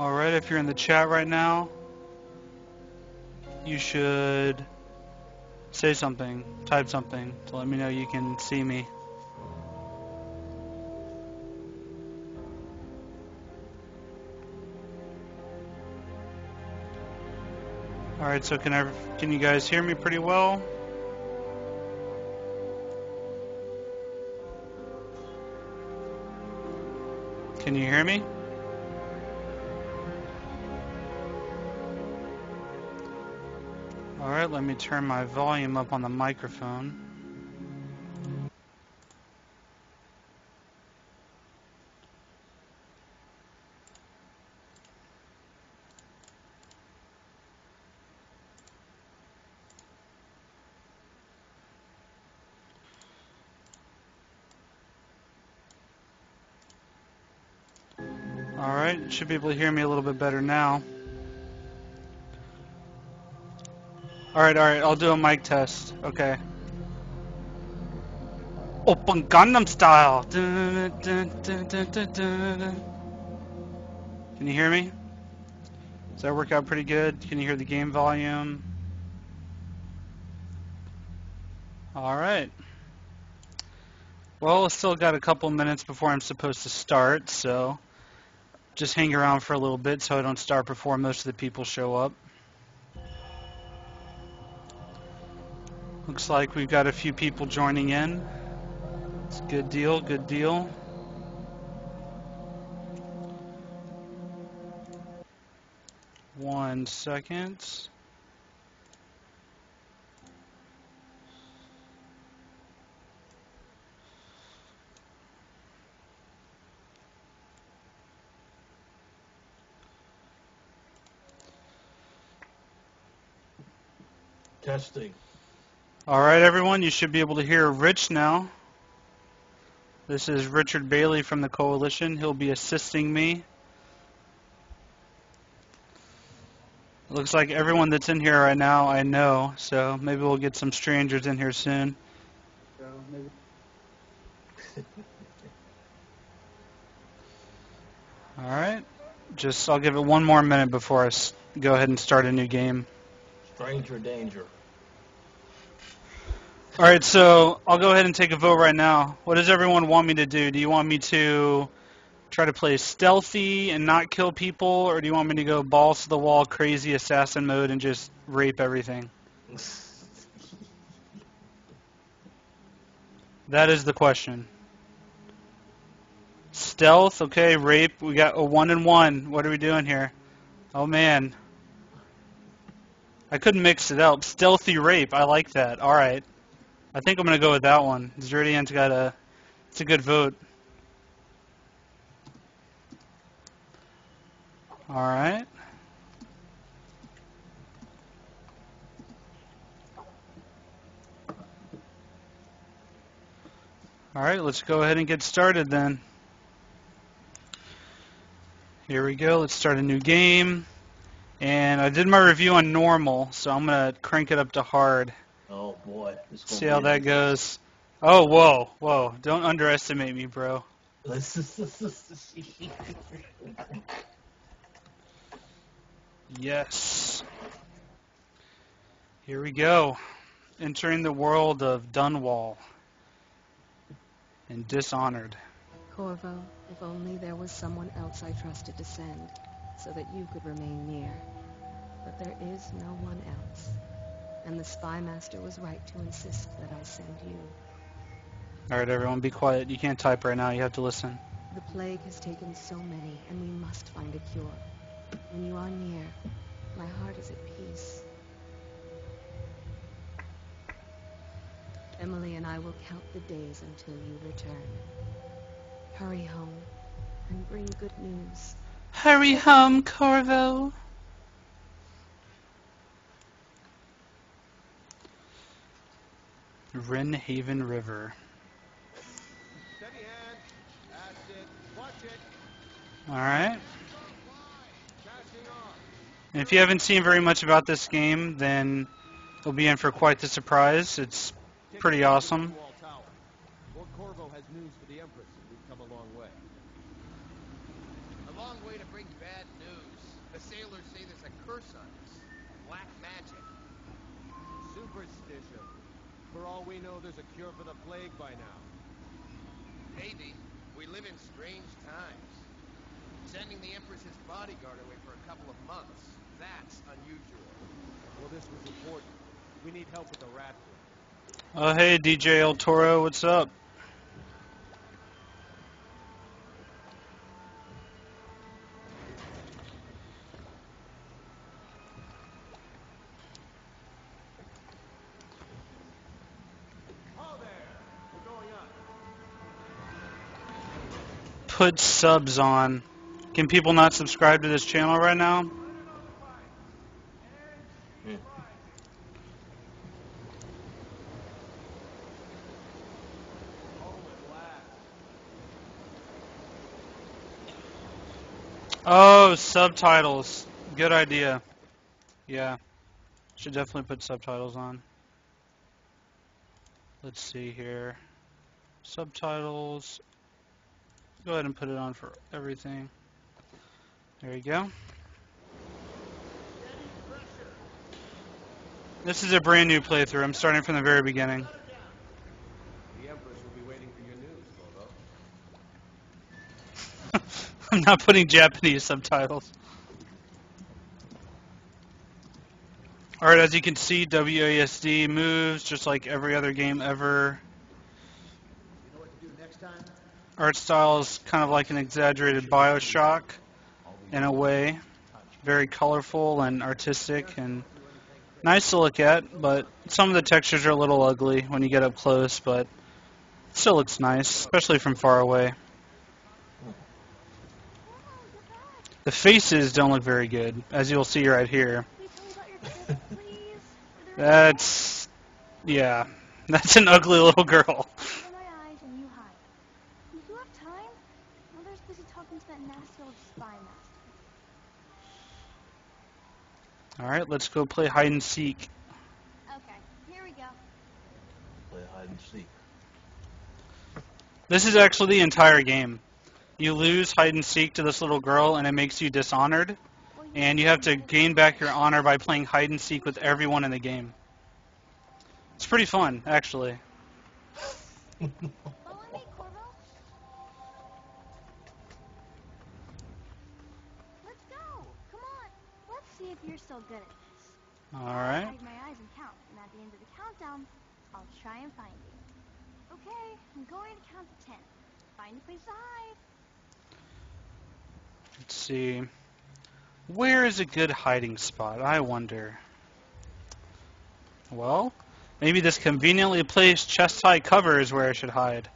Alright, if you're in the chat right now, you should say something, type something to let me know you can see me. Alright, so can you guys hear me pretty well? Can you hear me? Alright, let me turn my volume up on the microphone. Alright, should be able to hear me a little bit better now. Alright, I'll do a mic test. Okay. Open Gangnam Style! Dun, dun, dun, dun, dun, dun. Can you hear me? Does that work out pretty good? Can you hear the game volume? Alright. Well, I still got a couple minutes before I'm supposed to start, so just hang around for a little bit so I don't start before most of the people show up. Looks like we've got a few people joining in. It's a good deal, good deal. One second. Testing. Alright everyone, you should be able to hear Rich now. This is Richard Bailey from the Koalition. He'll be assisting me. It looks like everyone that's in here right now I know, so maybe we'll get some strangers in here soon. Alright, I'll give it one more minute before I go ahead and start a new game. Stranger danger. Alright, so I'll go ahead and take a vote right now. What does everyone want me to do? Do you want me to try to play stealthy and not kill people, or do you want me to go balls to the wall crazy assassin mode and just rape everything? That is the question. Stealth, okay, rape, we got a 1 and 1. What are we doing here? Oh man. I couldn't mix it up. Stealthy rape, I like that. Alright. I think I'm going to go with that one. Zerdian's it's a good vote. Alright. Alright, let's go ahead and get started then. Here we go, let's start a new game. And I did my review on normal, so I'm going to crank it up to hard. Oh boy. See how that goes. Oh, whoa. Don't underestimate me, bro. Yes. Here we go. Entering the world of Dunwall and Dishonored. Corvo, if only there was someone else I trusted to send, so that you could remain near. But there is no one else. And the Spy Master was right to insist that I send you. Alright, everyone, be quiet. You can't type right now. You have to listen. The plague has taken so many, and we must find a cure. When you are near, my heart is at peace. Emily and I will count the days until you return. Hurry home, and bring good news. Hurry home, Corvo. Wrenhaven River. Steady hand. That's it. Watch it. Alright. Passing on. And if you haven't seen very much about this game, then you'll be in for quite the surprise. It's pretty awesome. Lord Corvo has news for the Empress. We've come a long way. A long way to bring bad news. curse on us. Black magic. Superstition. For all we know, there's a cure for the plague by now. Maybe. We live in strange times. Sending the Empress's bodyguard away for a couple of months. That's unusual. Well, this was important. We need help with the rat food. Oh, hey, DJ El Toro, what's up? Oh, there. We're going up. Put subs on. Can people not subscribe to this channel right now? Hmm. Oh, subtitles. Good idea. Yeah. Should definitely put subtitles on. Let's see here. Subtitles. Go ahead and put it on for everything. There you go. This is a brand new playthrough. I'm starting from the very beginning. The Empress will be waiting for your news, Corvo. I'm not putting Japanese subtitles. Alright, as you can see, WASD moves just like every other game ever. You know what to do next time? Art style is kind of like an exaggerated Bioshock in a way. Very colorful and artistic and nice to look at, but some of the textures are a little ugly when you get up close, but it still looks nice, especially from far away. The faces don't look very good, as you'll see right here. That's, yeah, that's an ugly little girl. Cover my eyes and you hide. You do have time? Mother's busy talking to that nasty old spy master. Alright, let's go play hide and seek. Okay, here we go. Play hide and seek. This is actually the entire game. You lose hide and seek to this little girl and it makes you dishonored. And you have to gain back your honor by playing hide and seek with everyone in the game. It's pretty fun, actually. Follow me, Corvo. Let's go. Come on. Let's see if you're still good at this. Alright. Hide my eyes and count, and at the end of the countdown, I'll try and find you. Okay, I'm going to count to 10. Find a place to hide. Let's see. Where is a good hiding spot? I wonder. Well, maybe this conveniently placed chest-high cover is where I should hide.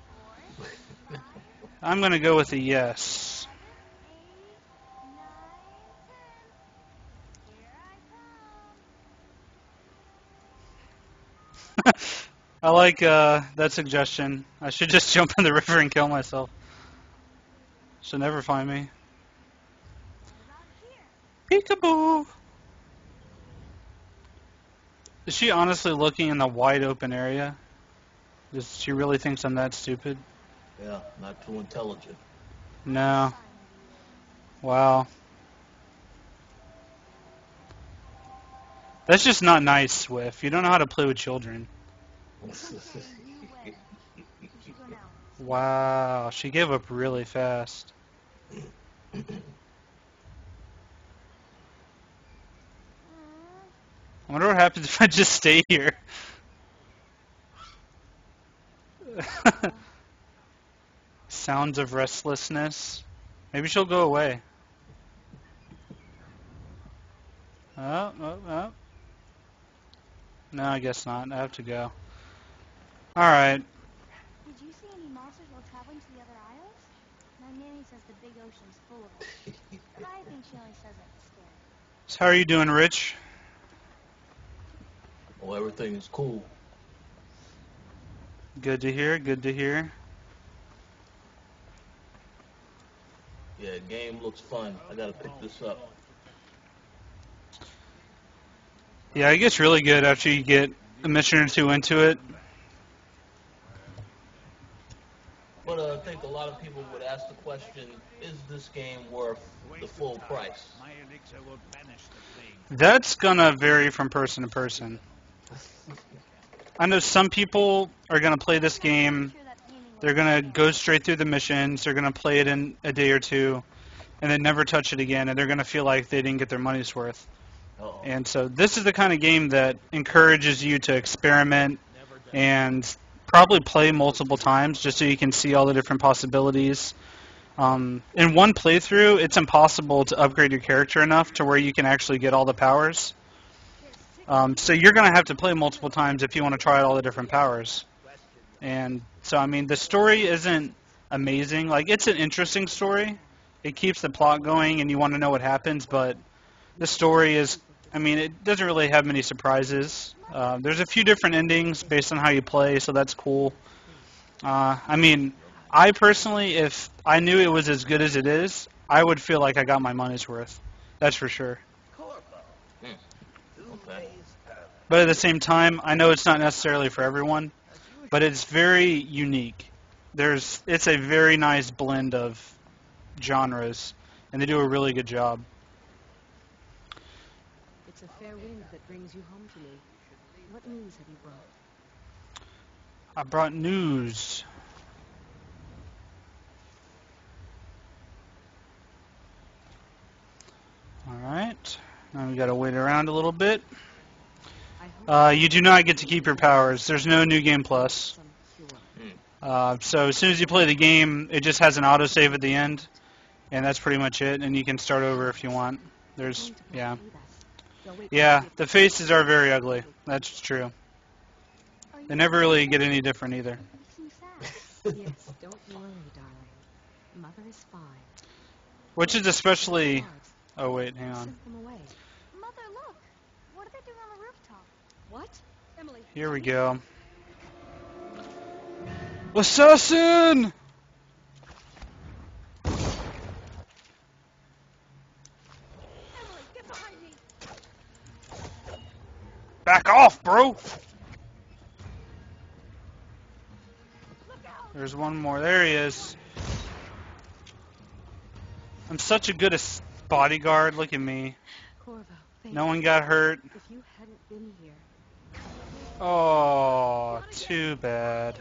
I'm going to go with a yes. 8, 9, 10. Here I come. I like that suggestion. I should just jump in the river and kill myself. She'll never find me. Peekaboo! Is she honestly looking in the wide open area? Does she really thinks I'm that stupid? Yeah, not too intelligent. No. Wow. That's just not nice, Swift. You don't know how to play with children. You win. You should go now. Wow, she gave up really fast. I wonder what happens if I just stay here. Sounds of restlessness. Maybe she'll go away. Oh, oh, oh. No, I guess not. I have to go. Alright. Did you see any monsters while traveling to the other isles? My nanny says the big ocean's full of them. But I think she only says that to scare me. So how are you doing, Rich? Oh, everything is cool. Good to hear, good to hear. Yeah, game looks fun. I gotta pick this up. Yeah, it gets really good after you get a mission or two into it. But I think a lot of people would ask the question, is this game worth the full price? My elixir will banish the plague. That's gonna vary from person to person. I know some people are gonna play this game. They're gonna go straight through the missions. They're gonna play it in a day or two, and then never touch it again. And they're gonna feel like they didn't get their money's worth. Uh-oh. And so this is the kind of game that encourages you to experiment and probably play multiple times just so you can see all the different possibilities. In one playthrough, it's impossible to upgrade your character enough to where you can actually get all the powers. So you're going to have to play multiple times if you want to try out all the different powers. And so, I mean, the story isn't amazing. Like, it's an interesting story. It keeps the plot going and you want to know what happens, but the story is, I mean, it doesn't really have many surprises. There's a few different endings based on how you play, so that's cool. I mean, I personally, if I knew it was as good as it is, I would feel like I got my money's worth. That's for sure. Okay. But at the same time, I know it's not necessarily for everyone, but it's very unique. It's a very nice blend of genres, and they do a really good job. It's a fair wind that brings you home to me. What news have you brought? I brought news. Alright, now we gotta wait around a little bit. You do not get to keep your powers. There's no New Game Plus. So as soon as you play the game, it just has an autosave at the end, and that's pretty much it, and you can start over if you want. Yeah, the faces are very ugly. That's true. They never really get any different either. Yes, don't worry, darling. Mother is fine. Which is especially... Oh, wait, hang on. Sent them away. Mother, look! What are they doing on the rooftop? What? Emily. Here we go. Assassin! Emily, get behind me! Back off, bro! Look out! There's one more. There he is. I'm such a good bodyguard. Look at me. Corvo, thank No you. one got hurt. If you hadn't been here. Oh, too bad.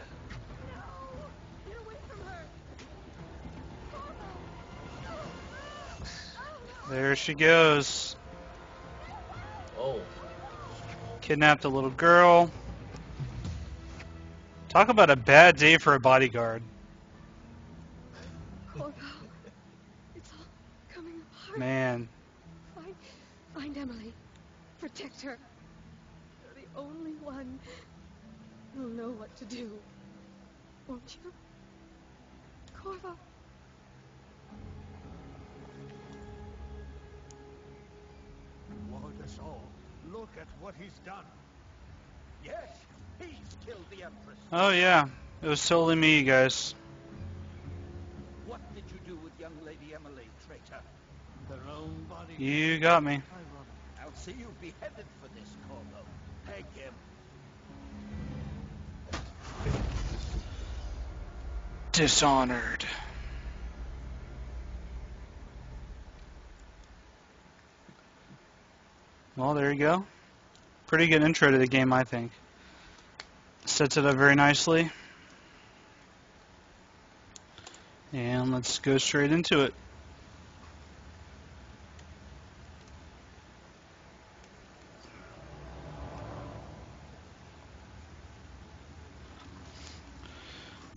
No! Get away from her! There she goes. Oh. Kidnapped a little girl. Talk about a bad day for a bodyguard. Corvo, it's all coming apart. Man. Find Emily. Protect her. You're the only one who'll know what to do. Won't you? Corvo. Woe us all. Look at what he's done. Yes, he's killed the Empress. Oh, yeah. It was totally me, guys. What did you do with young Lady Emily, traitor? Their own body. You got me. I'll see you beheaded for this, Corvo. Peg him. Dishonored. Well, there you go. Pretty good intro to the game, I think. Sets it up very nicely. And let's go straight into it.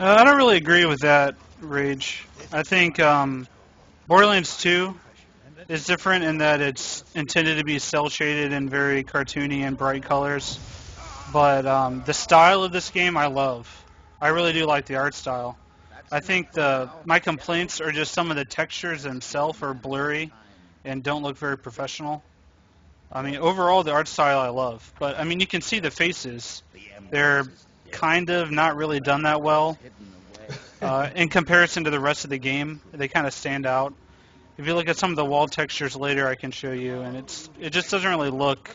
I don't really agree with that, Rage. I think Borderlands 2 is different in that it's intended to be cel-shaded and very cartoony and bright colors. But the style of this game I love. I really do like the art style. I think my complaints are just some of the textures themselves are blurry and don't look very professional. I mean, overall, the art style I love. But, I mean, you can see the faces. They're kind of not really done that well. In comparison to the rest of the game, they kind of stand out. If you look at some of the wall textures later, I can show you, and it just doesn't really look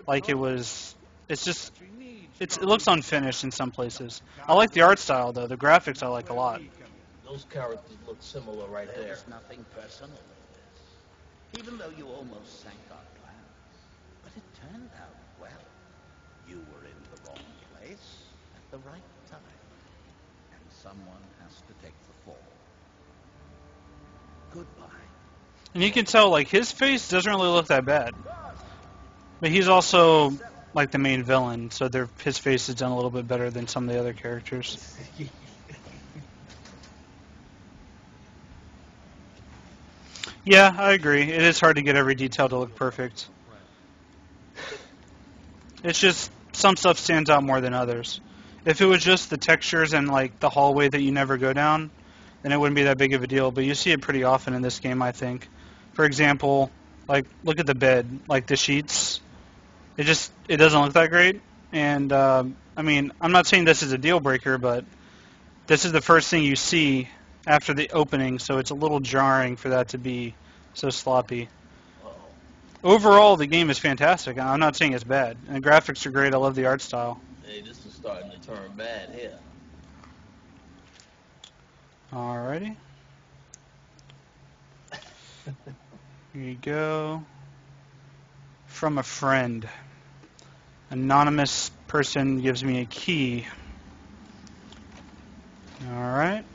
like it was. It looks unfinished in some places. I like the art style though. The graphics I like a lot. Those characters look similar right there. There's nothing personal in this. Even though you almost sank our plans. But it turned out well. You were in the wrong place at the right time. And someone has to take the fall. Goodbye. And you can tell, like, his face doesn't really look that bad. But he's also, like, the main villain, so his face is done a little bit better than some of the other characters. Yeah, I agree. It is hard to get every detail to look perfect. It's just, some stuff stands out more than others. If it was just the textures and, like, the hallway that you never go down, then it wouldn't be that big of a deal. But you see it pretty often in this game, I think. For example, like, look at the bed, like the sheets. It doesn't look that great. And, I mean, I'm not saying this is a deal breaker, but this is the first thing you see after the opening, so it's a little jarring for that to be so sloppy. Overall, the game is fantastic. I'm not saying it's bad. And the graphics are great. I love the art style. Hey, this is starting to turn bad here. Alrighty. Here you go. From a friend. Anonymous person gives me a key. Alright.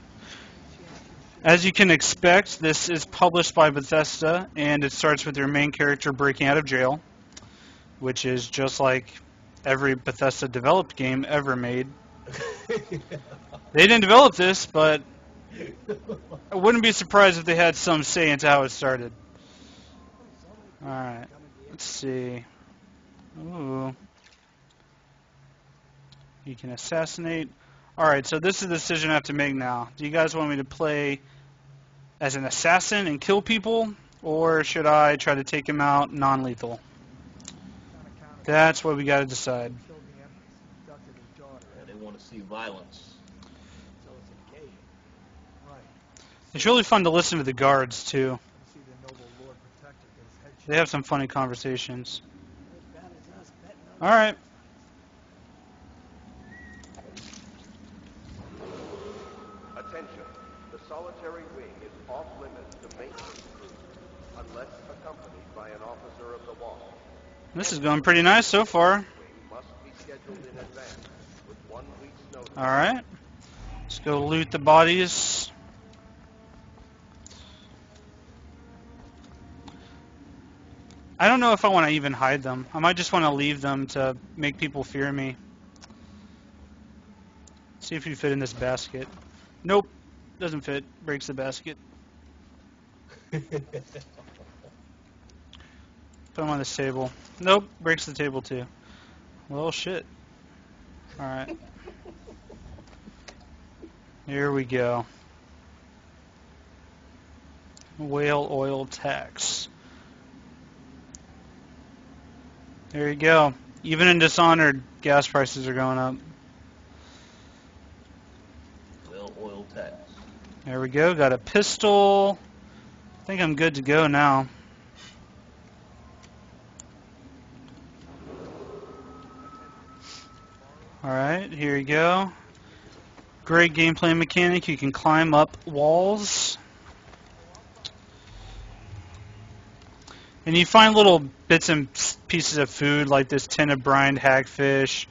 As you can expect, this is published by Bethesda, and it starts with your main character breaking out of jail, which is just like every Bethesda developed game ever made. They didn't develop this, but I wouldn't be surprised if they had some say into how it started. Alright, let's see. Ooh. You can assassinate. Alright, so this is the decision I have to make now. Do you guys want me to play as an assassin and kill people, or should I try to take him out non-lethal? That's what we got to decide. Yeah, they want to see violence. It's really fun to listen to the guards, too. They have some funny conversations. Alright. Attention. The solitary wing is off limits to maintenance crews unless accompanied by an officer of the law. This is going pretty nice so far. Wing must be scheduled in advance with 1 week's notice. Alright. Let's go loot the bodies. I don't know if I want to even hide them. I might just want to leave them to make people fear me. See if you fit in this basket. Nope. Doesn't fit. Breaks the basket. Put them on this table. Nope. Breaks the table too. Well, shit. Alright. Here we go. Whale oil tax. There you go. Even in Dishonored, gas prices are going up. Well, oil tax. There we go. Got a pistol. I think I'm good to go now. Alright, here you go. Great gameplay mechanic. You can climb up walls. And you find little bits and pieces of food, like this tin of brined hagfish.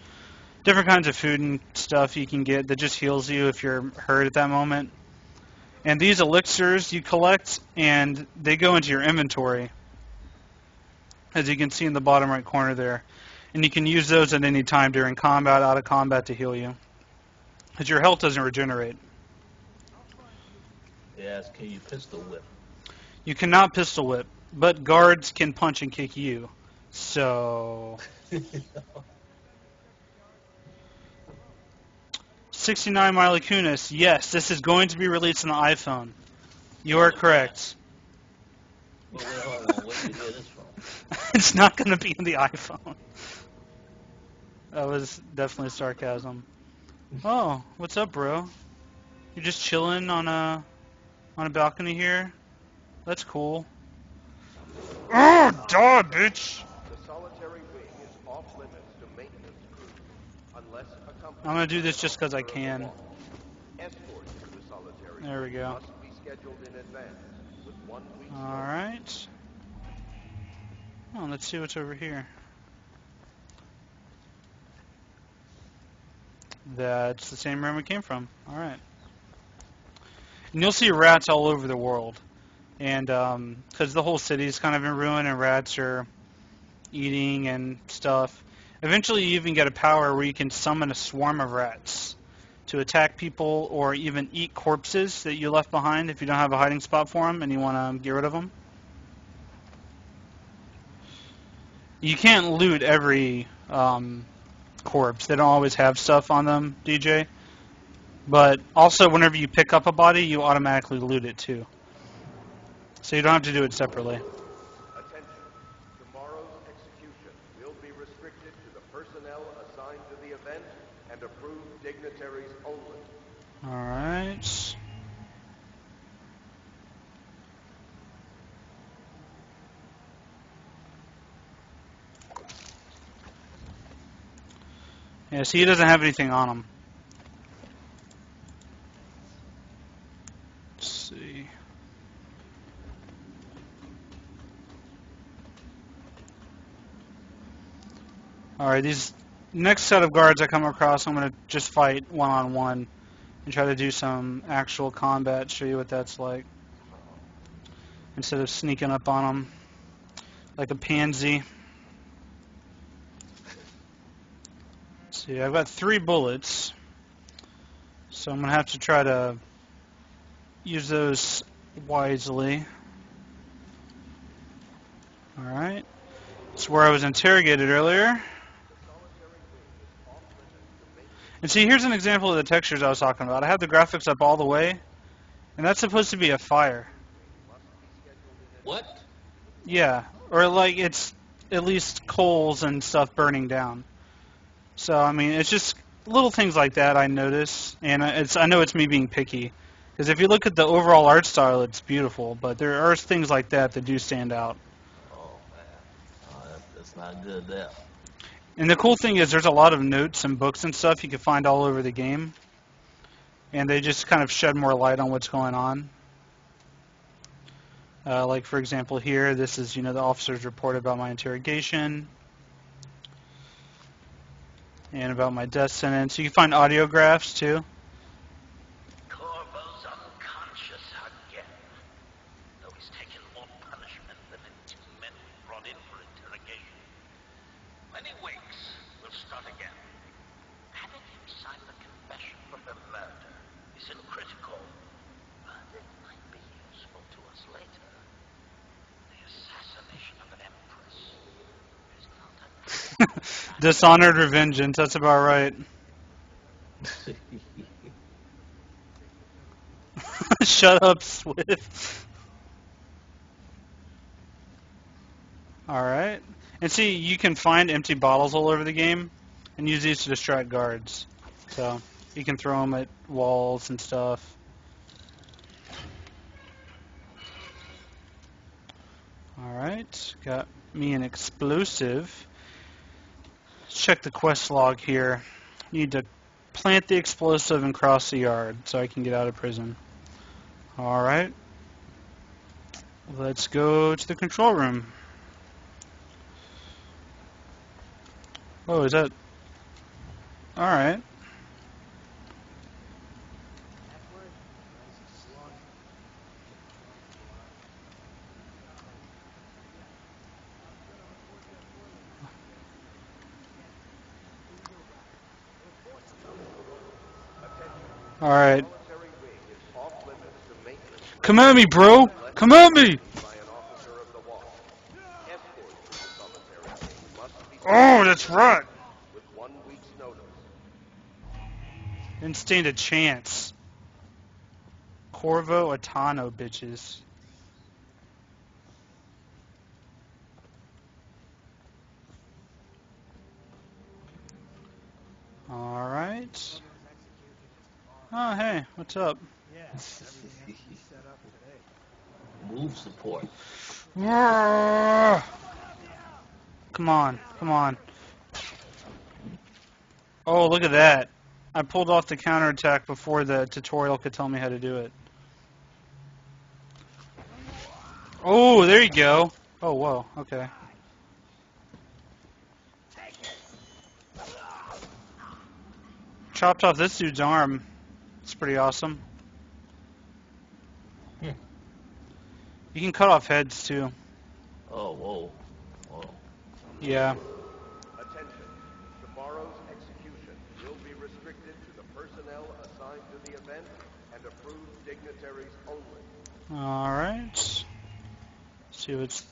Different kinds of food and stuff you can get that just heals you if you're hurt at that moment. And these elixirs you collect, and they go into your inventory, as you can see in the bottom right corner there. And you can use those at any time during combat, out of combat, to heal you, because your health doesn't regenerate. Yes, can you pistol whip? You cannot pistol whip, but guards can punch and kick you. So... 69 Miley Kunis. Yes, this is going to be released on the iPhone. You are correct. Well, hold on. Where did you hear this from? It's not going to be in the iPhone. That was definitely sarcasm. Oh, what's up, bro? You're just chilling on a balcony here? That's cool. Oh, duh, bitch! The solitary wing is off limits to maintenance crews unless accompanied. I'm going to do this just because I can. Escorts to the solitary There we go. Must be scheduled in advance with 1 week's notice. Alright. Oh, let's see what's over here. That's the same room we came from. Alright. And you'll see rats all over the world. And because the whole city is kind of in ruin and rats are eating and stuff. Eventually you even get a power where you can summon a swarm of rats to attack people or even eat corpses that you left behind if you don't have a hiding spot for them and you want to get rid of them. You can't loot every corpse. They don't always have stuff on them, DJ. But also whenever you pick up a body, you automatically loot it too. So you don't have to do it separately. Attention. Tomorrow's execution will be restricted to the personnel assigned to the event and approved dignitaries only. Alright. Yeah, see, he doesn't have anything on him. Let's see. Alright, these next set of guards I come across, I'm going to just fight one-on-one and try to do some actual combat, show you what that's like. Instead of sneaking up on them like a pansy. Let's see, I've got 3 bullets, so I'm going to have to try to use those wisely. Alright, that's where I was interrogated earlier. And see, here's an example of the textures I was talking about. I have the graphics up all the way, and that's supposed to be a fire. What? Yeah, or like it's at least coals and stuff burning down. So, I mean, it's just little things like that I notice, and I know it's me being picky. Because if you look at the overall art style, it's beautiful, but there are things like that that do stand out. Oh, man. Oh, that's not good there. And the cool thing is there's a lot of notes and books and stuff you can find all over the game. And they just kind of shed more light on what's going on. Like, for example, here, this is, the officer's report about my interrogation. And about my death sentence. You can find audiographs, too. Corvo's unconscious again. Though he's taken more punishment than the 2 men we brought in for interrogation. When he wakes, we'll start again. Having him sign the confession for the murder isn't critical, but it might be useful to us later. The assassination of an empress is not a Dishonored or vengeance, that's about right. Shut up, Swift. Alright. And see, you can find empty bottles all over the game and use these to distract guards. So, you can throw them at walls and stuff. Alright, got me an explosive. Let's check the quest log here. Need to plant the explosive and cross the yard so I can get out of prison. Alright. Let's go to the control room. Oh, is that... Alright. Alright. Come at me, bro! Come at me! Oh, that's right! With 1 week's notice. Didn't stand a chance. Corvo Atano, bitches. Alright. Oh, hey, what's up? Move support. Come on, come on. Oh, look at that. I pulled off the counterattack before the tutorial could tell me how to do it. Oh, there you go. Oh, whoa. Okay. Chopped off this dude's arm. It's pretty awesome. You can cut off heads too. Oh, whoa. Whoa. Yeah. Attention. Tomorrow's execution will be restricted to the personnel assigned to the event and approved dignitaries only. Alright. See what's...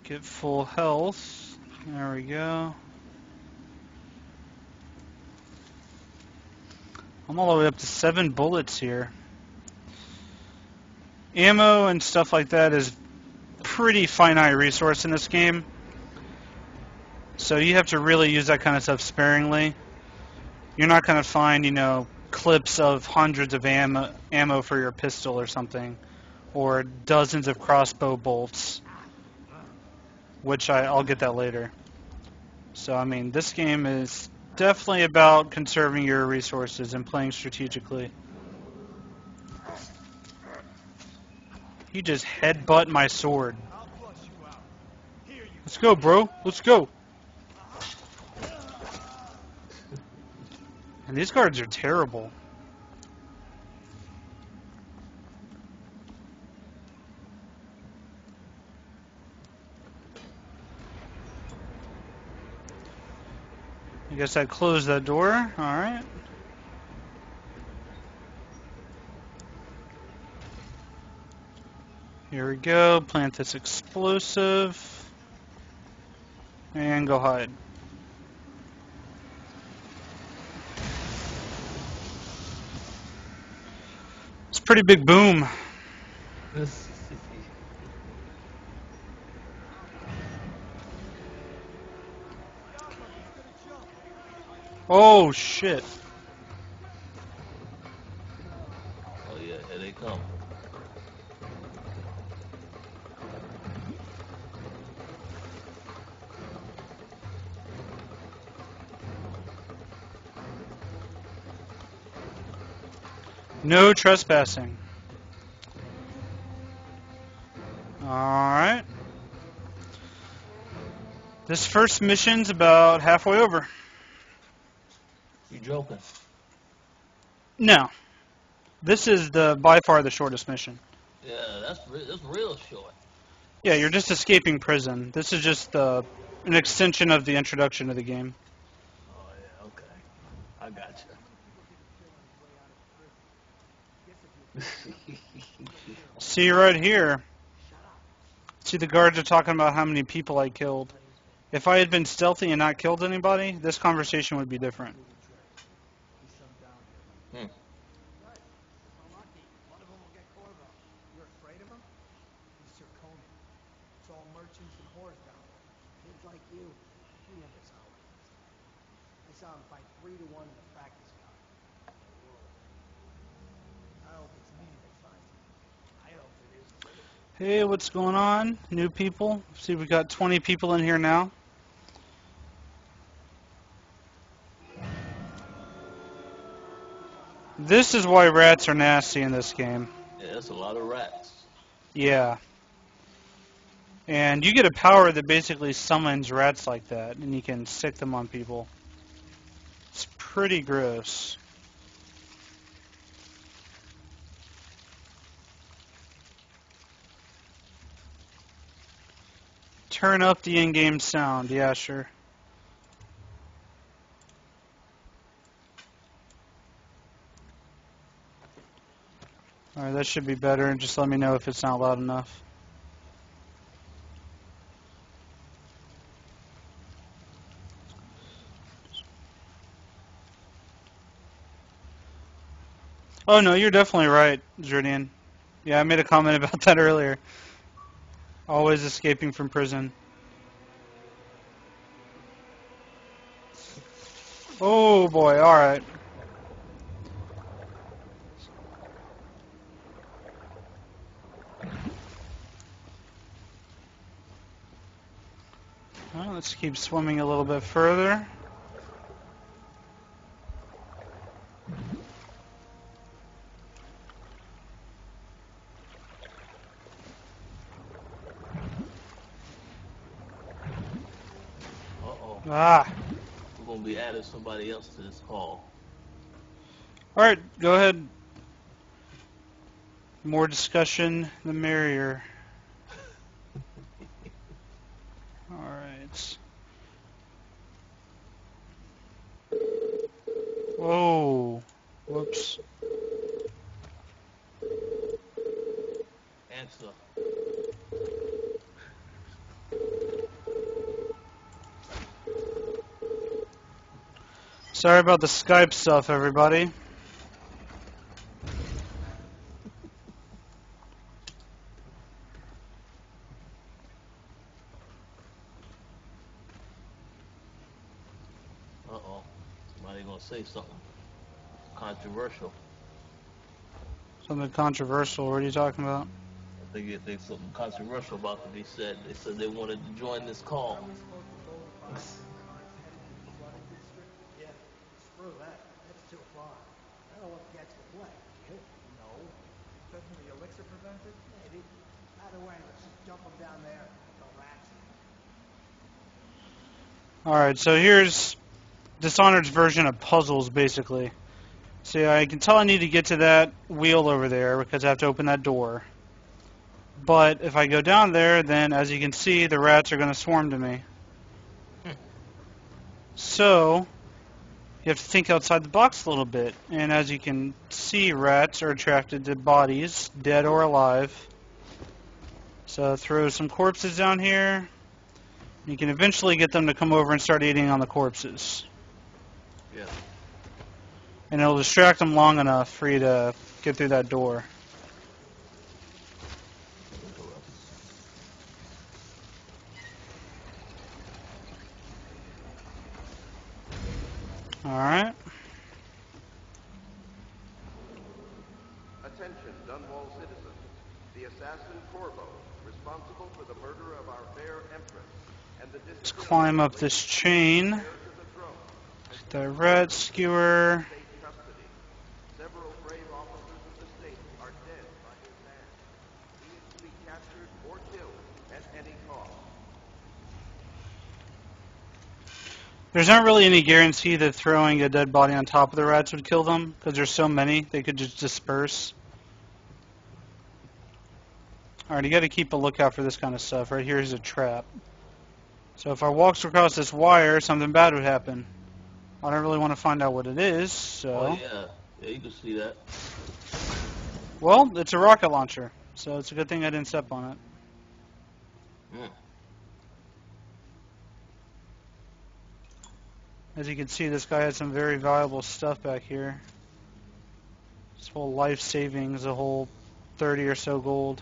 Get full health. There we go. I'm all the way up to 7 bullets here. Ammo and stuff like that is pretty finite resource in this game. So you have to really use that kind of stuff sparingly. You're not going to find, you know, clips of hundreds of ammo for your pistol or something. Or dozens of crossbow bolts. Which I'll get that later. So, I mean, this game is definitely about conserving your resources and playing strategically. He just headbutt my sword. Let's go, bro. Let's go. And these guards are terrible. I guess I closed that door. Alright. Here we go. Plant this explosive. And go hide. It's a pretty big boom. Oh, shit. Oh, yeah, here they come. No trespassing. Alright. This first mission's about halfway over. You joking? No. This is by far the shortest mission. Yeah, that's real short. Yeah, you're just escaping prison. This is just an extension of the introduction to the game. Oh, yeah, okay. I got you. See right here. See, the guards are talking about how many people I killed. If I had been stealthy and not killed anybody, this conversation would be different. Hey, what's going on? New people? See, we got 20 people in here now. This is why rats are nasty in this game. Yeah, that's a lot of rats. Yeah. And you get a power that basically summons rats like that, and you can stick them on people. It's pretty gross. Turn up the in-game sound. Yeah, sure. Alright, that should be better, and just let me know if it's not loud enough. Oh no, you're definitely right, Jordan. Yeah, I made a comment about that earlier. Always escaping from prison. Oh boy, alright. Well, let's keep swimming a little bit further. Ah. We're gonna be adding somebody else to this call. Alright, go ahead. More discussion, the merrier. Alright. Whoa. Whoops. Answer. Sorry about the Skype stuff, everybody. Uh-oh. Somebody gonna say something controversial. Something controversial. What are you talking about? I think something controversial about to be said. They said they wanted to join this call. Yeah, screw that. That's too far. I don't want gets to play. You? No. Doesn't the elixir prevent it? Maybe. Either way, let's just jump them down there and go rats. Alright, so here's Dishonored's version of puzzles, basically. See, I can tell I need to get to that wheel over there because I have to open that door. But if I go down there, then as you can see, the rats are going to swarm to me. So, you have to think outside the box a little bit. And as you can see, rats are attracted to bodies, dead or alive. So throw some corpses down here. You can eventually get them to come over and start eating on the corpses. Yeah. And it'll distract them long enough for you to get through that door. Alright. Attention, Dunwall citizens. The assassin Corvo, responsible for the murder of our fair empress, and the Let's climb up this chain. heir to the throne, Get that rat skewer. state custody. Several brave officers of the state are dead by his hand. He is to be captured or killed at any cost. There's not really any guarantee that throwing a dead body on top of the rats would kill them, because there's so many, they could just disperse. Alright, you gotta keep a lookout for this kind of stuff. Right here is a trap. So if I walks across this wire, something bad would happen. I don't really want to find out what it is, so... Oh, yeah. Yeah, you can see that. Well, it's a rocket launcher, so it's a good thing I didn't step on it. Mm. As you can see, this guy had some very valuable stuff back here. His whole life savings, a whole 30 or so gold.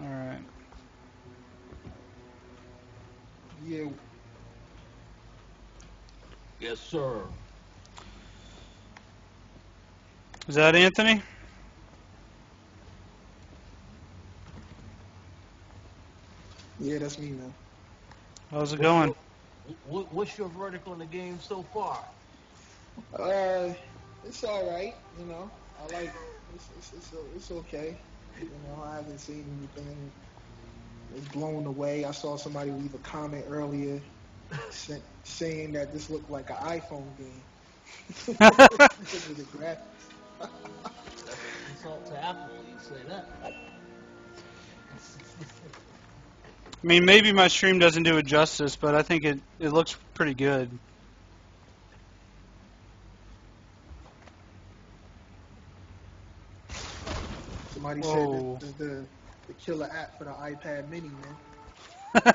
Alright. You. Yes, sir. Is that Anthony? Yeah, that's me, man. How's it going? What's your verdict on the game so far? It's all right. You know, I like. It's okay. You know, I haven't seen anything that's blown away. I saw somebody leave a comment earlier saying that this looked like an iPhone game. Because of the graphics. That's an insult to Apple when you say that. I mean, maybe my stream doesn't do it justice, but I think it looks pretty good. Somebody Whoa. said this is the killer app for the iPad Mini, man.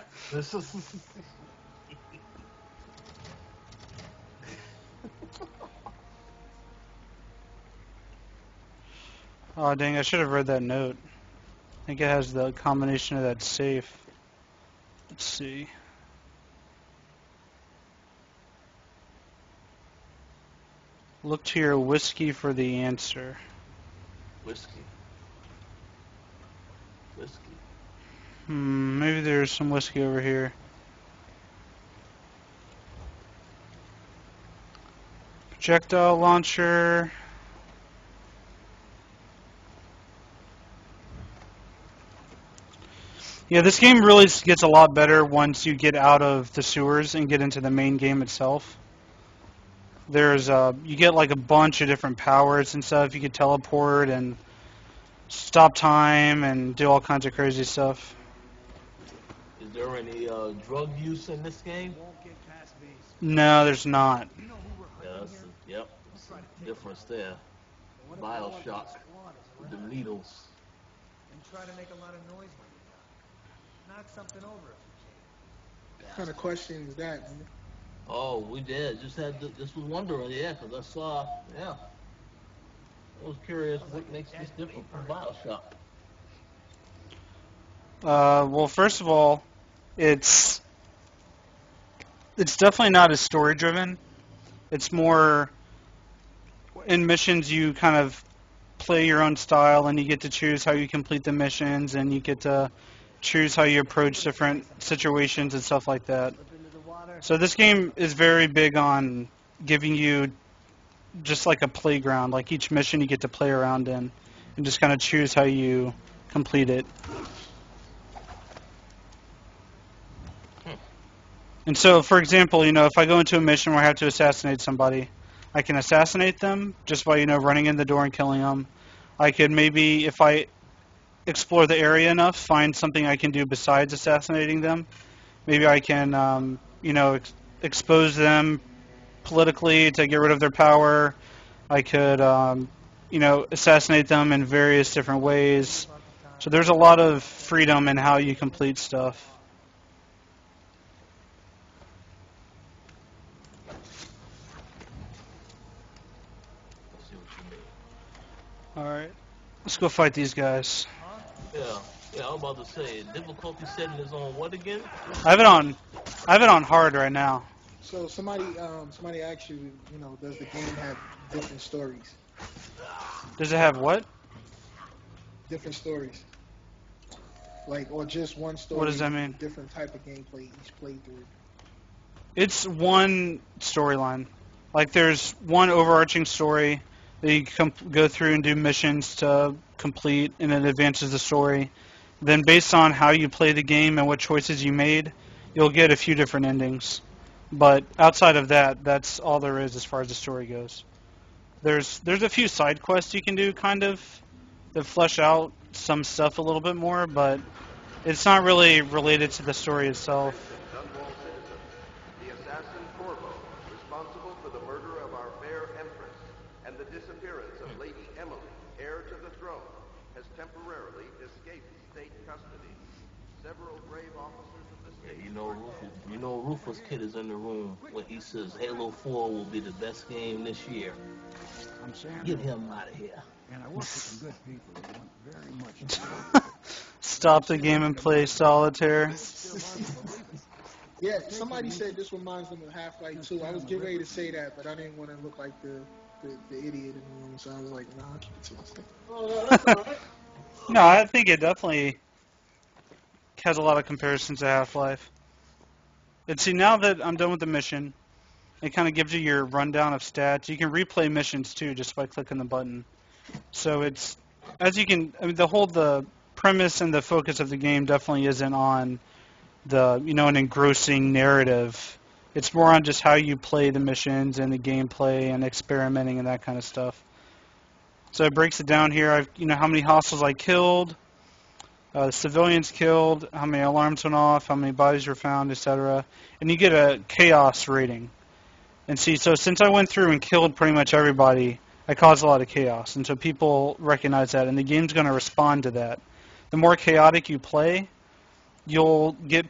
Oh, dang, I should have read that note. I think it has the combination of that safe. Let's see. Look to your whiskey for the answer. Whiskey. Maybe there's some whiskey over here. Projectile launcher. Yeah, this game really gets a lot better once you get out of the sewers and get into the main game itself. There's you get like a bunch of different powers and stuff. You can teleport and stop time and do all kinds of crazy stuff. Is there any drug use in this game? No, there's not. Yeah, yep, that's the difference there. Bioshock with the needles. And try to make a lot of noise when you're done. Knock something over if you can. What kind of question is that, man? Oh, we did. Just was wondering, yeah, because I saw, yeah. I was curious what makes this different from Bioshock. Well, first of all, it's definitely not as story driven. It's more in missions you kind of play your own style and you get to choose how you complete the missions and you get to choose how you approach different situations and stuff like that. So this game is very big on giving you just like a playground. Like each mission you get to play around in and just kind of choose how you complete it. And so, for example, if I go into a mission where I have to assassinate somebody, I can assassinate them just by, running in the door and killing them. I could maybe, if I explore the area enough, find something I can do besides assassinating them. Maybe I can, expose them politically to get rid of their power. I could, assassinate them in various different ways. So there's a lot of freedom in how you complete stuff. Alright, let's go fight these guys. Yeah, I was about to say, difficulty setting is on what again? I have it on hard right now. So somebody asked you, does the game have different stories? Does it have what? Different stories. Like, or just one story? What does that mean? Different type of gameplay each playthrough. It's one storyline. Like, there's one overarching story that you go through and do missions to complete, and it advances the story. Then based on how you play the game and what choices you made, you'll get a few different endings. But outside of that, that's all there is as far as the story goes. There's a few side quests you can do, kind of, that flesh out some stuff a little bit more, but it's not really related to the story itself. Dunwall citizen, the assassin Corvo, responsible for the murder of our fair empress and the disappearance of Lady Emily, heir to the throne, has temporarily escaped state custody. Several brave officers of the state... Rufus Kid is in the room when he says Halo 4 will be the best game this year. I'm Sam. Get him out of here. And I work with some good people who want very much. Stop the game and play solitaire. Yeah, somebody said this reminds them of Half-Life 2. I was getting ready to say that, but I didn't want to look like the idiot in the room, so I was like, nah, I'll keep it to myself. Oh, that's all right. No, I think it definitely has a lot of comparisons to Half-Life. And see, now that I'm done with the mission, it kind of gives you your rundown of stats. You can replay missions too just by clicking the button. So it's, as you can, the premise and the focus of the game definitely isn't on an engrossing narrative. It's more on just how you play the missions and the gameplay and experimenting and that kind of stuff. So it breaks it down here. How many hostiles I killed, civilians killed, how many alarms went off, how many bodies were found, etc. And you get a chaos rating. And see, so since I went through and killed pretty much everybody, I caused a lot of chaos. And so people recognize that, and the game's going to respond to that. The more chaotic you play, you'll get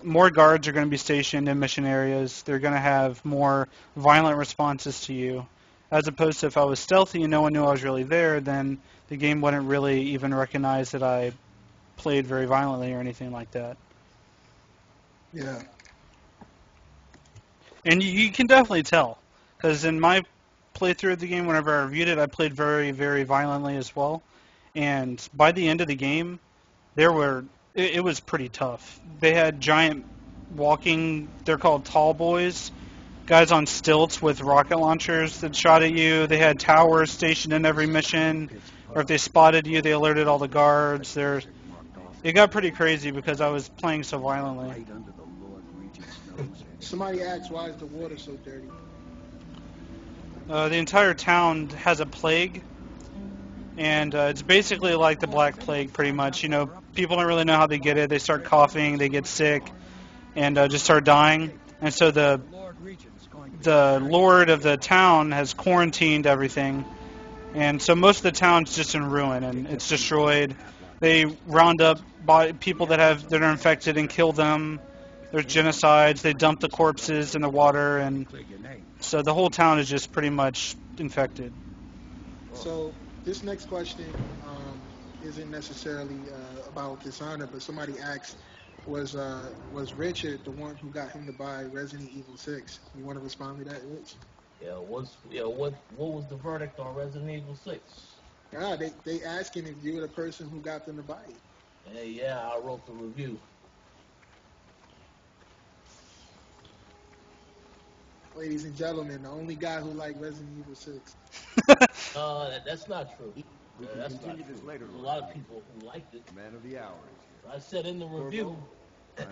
more guards are going to be stationed in mission areas. They're going to have more violent responses to you. As opposed to if I was stealthy and no one knew I was really there, then the game wouldn't really even recognize that I played very violently or anything like that. Yeah. And you can definitely tell, because in my playthrough of the game, whenever I reviewed it, I played very, very violently as well. And by the end of the game, it was pretty tough. They had giant they're called tall boys, guys on stilts with rocket launchers that shot at you. They had towers stationed in every mission, or if they spotted you, they alerted all the guards. There's It got pretty crazy because I was playing so violently. Right under the Lord Regent's nose. Somebody asked, why is the water so dirty? The entire town has a plague, and it's basically like the Black Plague, pretty much. You know, people don't really know how they get it. They start coughing, they get sick, and just start dying. And so the lord of the town has quarantined everything, and so most of the town's just in ruin, and it's destroyed. They round up people that are infected and kill them. There's genocides. They dump the corpses in the water, and so the whole town is just pretty much infected. So this next question isn't necessarily about Dishonored, but somebody asked, was Richard the one who got him to buy Resident Evil 6? You want to respond to that, Rich? What was the verdict on Resident Evil 6? They asking if you were the person who got them to buy it. Yeah, I wrote the review. Ladies and gentlemen, the only guy who liked Resident Evil 6. That's not true. That's not true. There's a lot of people who liked it. Man of the hour. I said in the review, I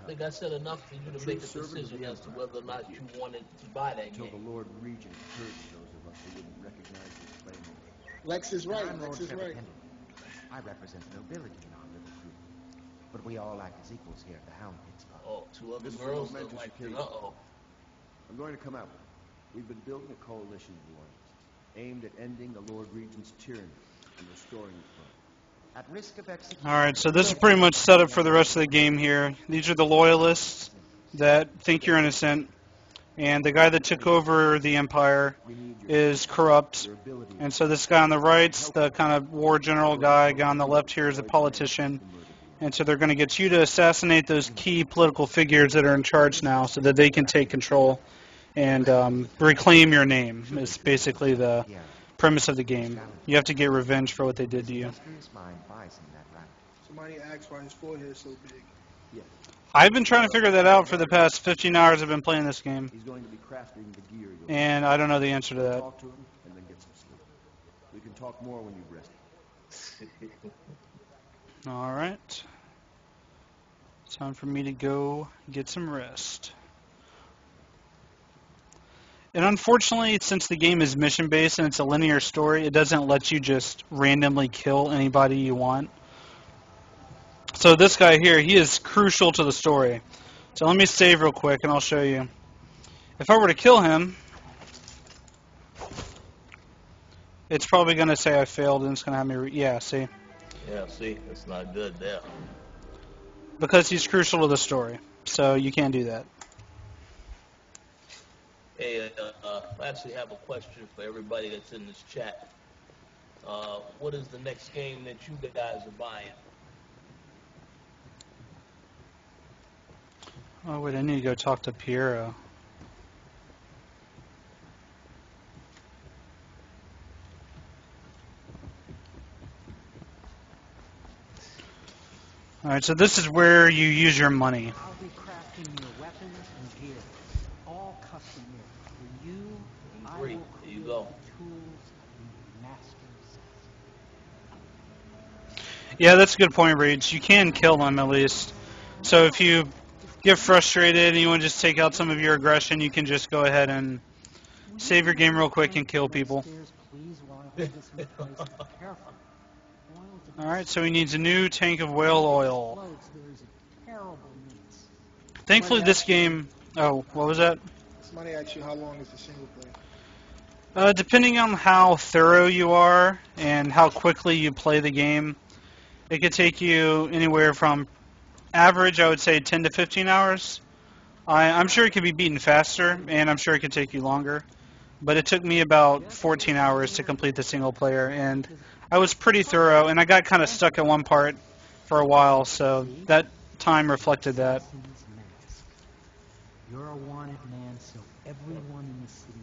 think I said enough for you to make a decision as to whether or not you wanted to buy that game. Until the Lord Regent heard those of us who wouldn't recognize his claim. Lex is right. Lex is right. I represent the nobility in our little group, but we all act as equals here at the Hound Pits. Oh, two other girls that like it. Uh-oh. I'm going to come out. We've been building a coalition of loyalists, aimed at ending the Lord Regent's tyranny and restoring the throne. At risk of execution. Alright, so this is pretty much set up for the rest of the game here. These are the loyalists that think you're innocent, and the guy that took over the Empire is corrupt. And so this guy on the right's the kind of war general guy on the left here is a politician. And so they're going to get you to assassinate those key political figures that are in charge now so that they can take control and reclaim your name is basically the premise of the game. You have to get revenge for what they did to you. Somebody asked why his forehead is so big. Yeah. I've been trying to figure that out for the past 15 hours I've been playing this game. He's going to be crafting the gear. And I don't know the answer to that. Talk to him and then get some sleep. We can talk more when you've rested. Alright. Time for me to go get some rest. And unfortunately, since the game is mission-based and it's a linear story, it doesn't let you just randomly kill anybody you want. So this guy here, he is crucial to the story. So let me save real quick and I'll show you. If I were to kill him, it's probably going to say I failed and it's going to have me... yeah, see? Yeah, see? It's not good there. Because he's crucial to the story. So you can't do that. Hey, I actually have a question for everybody that's in this chat. What is the next game that you guys are buying? Oh, wait, I need to go talk to Piero. Alright, so this is where you use your money. I'll be crafting your weapons and gear, all custom made for you. I will There you go. tools and masters. Yeah, that's a good point, Rage. You can kill them at least. So if you get frustrated and you want to just take out some of your aggression, you can just go ahead and save your game real quick and kill people. Alright, so he needs a new tank of whale oil. Thankfully this game... oh, what was that? Somebody asked you how long is the single player? Depending on how thorough you are and how quickly you play the game, it could take you anywhere from average, I would say, 10 to 15 hours. I'm sure it could be beaten faster, and I'm sure it could take you longer. But it took me about 14 hours to complete the single player, and I was pretty thorough, and I got kind of stuck at one part for a while, so that time reflected that. You're a wanted man, so everyone in the city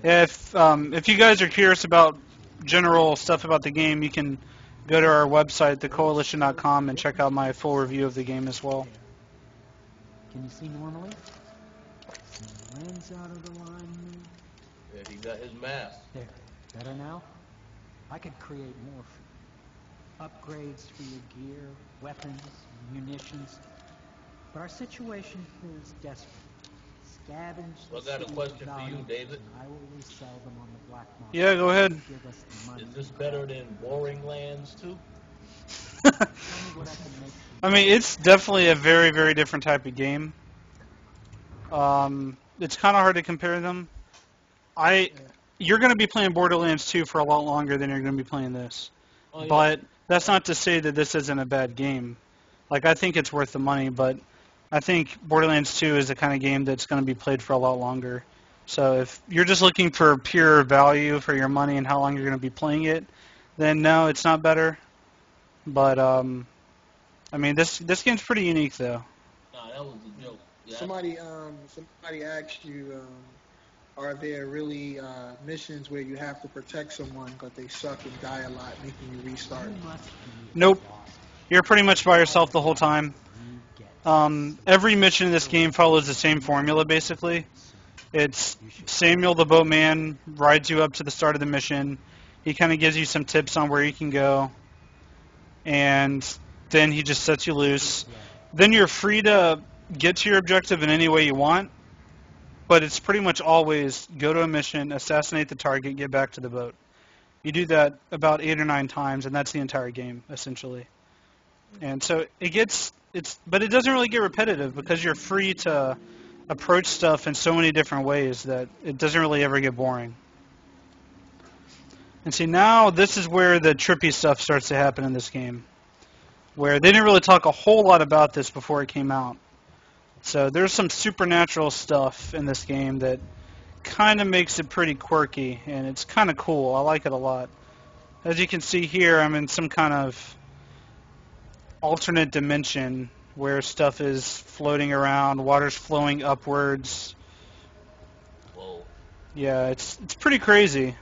knows. If you guys are curious about general stuff about the game, you can go to our website, thekoalition.com, and check out my full review of the game as well. Can you see normally? Lens out of the line here. Yeah, he got his mask. There. Better now? I could create more for you. upgrades for your gear, weapons, munitions. But our situation here is desperate. Scavenge Well, the I got a city's question for you, valuables, David. and I will resell them on the black market. Yeah, go ahead. Give us the money. Is this better than Boring Lands 2? Tell me what I can make for I mean, it's definitely a very, very different type of game. It's kind of hard to compare them. You're going to be playing Borderlands 2 for a lot longer than you're going to be playing this. Oh, yeah. But that's not to say that this isn't a bad game. Like, I think it's worth the money, but I think Borderlands 2 is the kind of game that's going to be played for a lot longer. So if you're just looking for pure value for your money and how long you're going to be playing it, then no, it's not better. But, I mean, this game's pretty unique, though. Nah, that was a joke. Yeah. Somebody asked you, are there really missions where you have to protect someone but they suck and die a lot, making you restart? Nope. You're pretty much by yourself the whole time. Every mission in this game follows the same formula, basically. It's Samuel the boatman rides you up to the start of the mission. He kind of gives you some tips on where you can go. And then he just sets you loose. Then you're free to get to your objective in any way you want. But it's pretty much always go to a mission, assassinate the target, get back to the boat. You do that about 8 or 9 times, and that's the entire game, essentially. And so but it doesn't really get repetitive because you're free to approach stuff in so many different ways that it doesn't really ever get boring. And see, now this is where the trippy stuff starts to happen in this game, where they didn't really talk a whole lot about this before it came out. So there's some supernatural stuff in this game that kind of makes it pretty quirky, and it's kind of cool. I like it a lot. As you can see here, I'm in some kind of alternate dimension where stuff is floating around, water's flowing upwards. Whoa. Yeah, it's pretty crazy.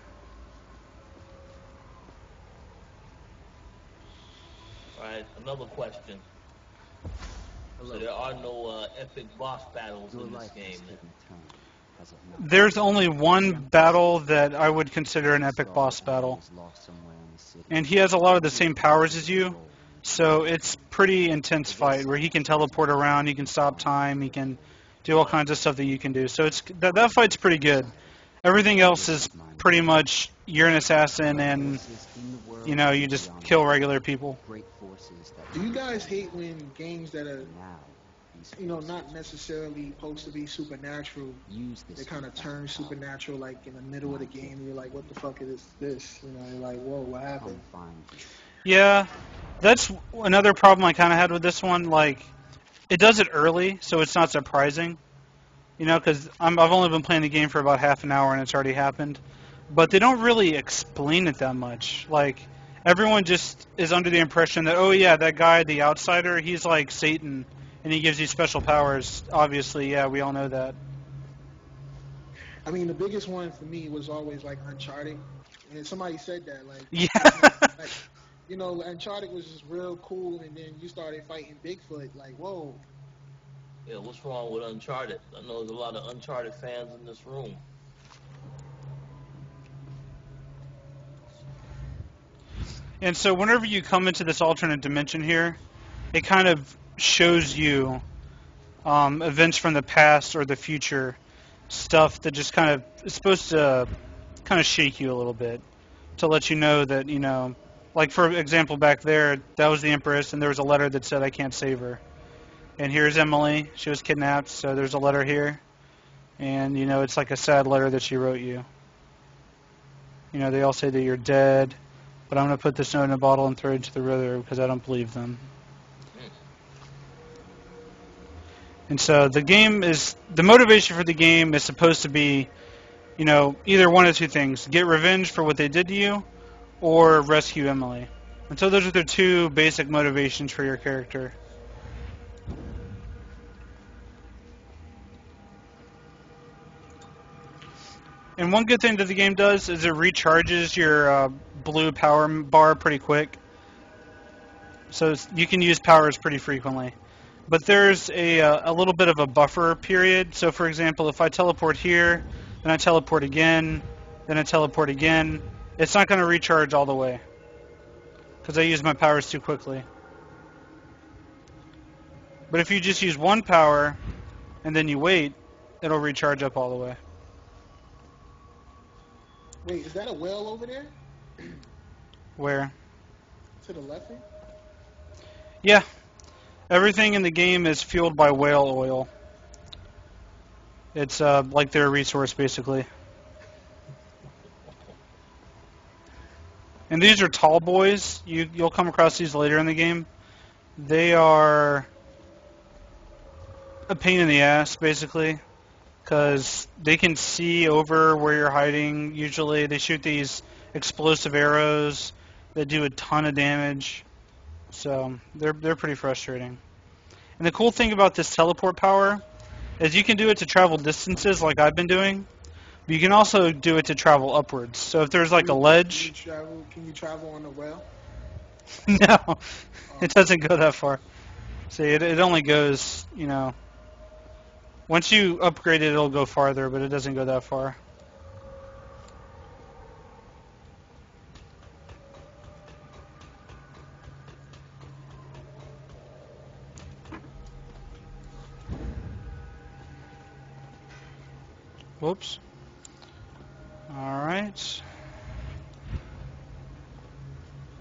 Alright, another question. So there are no epic boss battles in this game. There's only one battle that I would consider an epic boss battle. And he has a lot of the same powers as you, so it's pretty intense fight where he can teleport around, he can stop time, he can do all kinds of stuff that you can do. So that fight's pretty good. Everything else is pretty much you're an assassin and you just kill regular people. Do you guys hate when games that are, not necessarily supposed to be supernatural, they kind of turn supernatural like in the middle of the game? You're like, what the fuck is this? You're like, whoa, what happened? Yeah, that's another problem I kind of had with this one. Like, it does it early, so it's not surprising. Because I've only been playing the game for about half an hour and it's already happened. But they don't really explain it that much. Like, everyone just is under the impression that, oh yeah, that guy, the outsider, he's like Satan, and he gives you special powers. Obviously, yeah, we all know that. I mean, the biggest one for me was always like Uncharted. And somebody said that, like, yeah. Uncharted was just real cool, and then you started fighting Bigfoot, like, whoa. Yeah, what's wrong with Uncharted? I know there's a lot of Uncharted fans in this room. And so whenever you come into this alternate dimension here, it kind of shows you events from the past or the future, stuff that just kind of is supposed to kind of shake you a little bit to let you know that, like for example back there, that was the Empress and there was a letter that said I can't save her. And here's Emily, she was kidnapped, so there's a letter here. And, it's like a sad letter that she wrote you. They all say that you're dead. But I'm going to put this note in a bottle and throw it into the river because I don't believe them. And so the motivation for the game is supposed to be, either one of two things. Get revenge for what they did to you or rescue Emily. And so those are the two basic motivations for your character. And one good thing that the game does is it recharges your blue power bar pretty quick. So you can use powers pretty frequently. But there's a little bit of a buffer period. So for example, if I teleport here, then I teleport again, then I teleport again, it's not going to recharge all the way. because I use my powers too quickly. But if you just use one power and then you wait, it'll recharge up all the way. Wait, is that a well over there? Where? To the left? Yeah. Everything in the game is fueled by whale oil. It's like their resource, basically. And these are tall boys. You'll come across these later in the game. They are a pain in the ass, basically, because they can see over where you're hiding. Usually, they shoot these explosive arrows that do a ton of damage. So they're pretty frustrating. And the cool thing about this teleport power is you can do it to travel distances like I've been doing, but you can also do it to travel upwards. So if there's like a ledge... Can you travel on the well? No, it doesn't go that far. See, it only goes, you know... Once you upgrade it, it'll go farther, but it doesn't go that far. Whoops. Alright.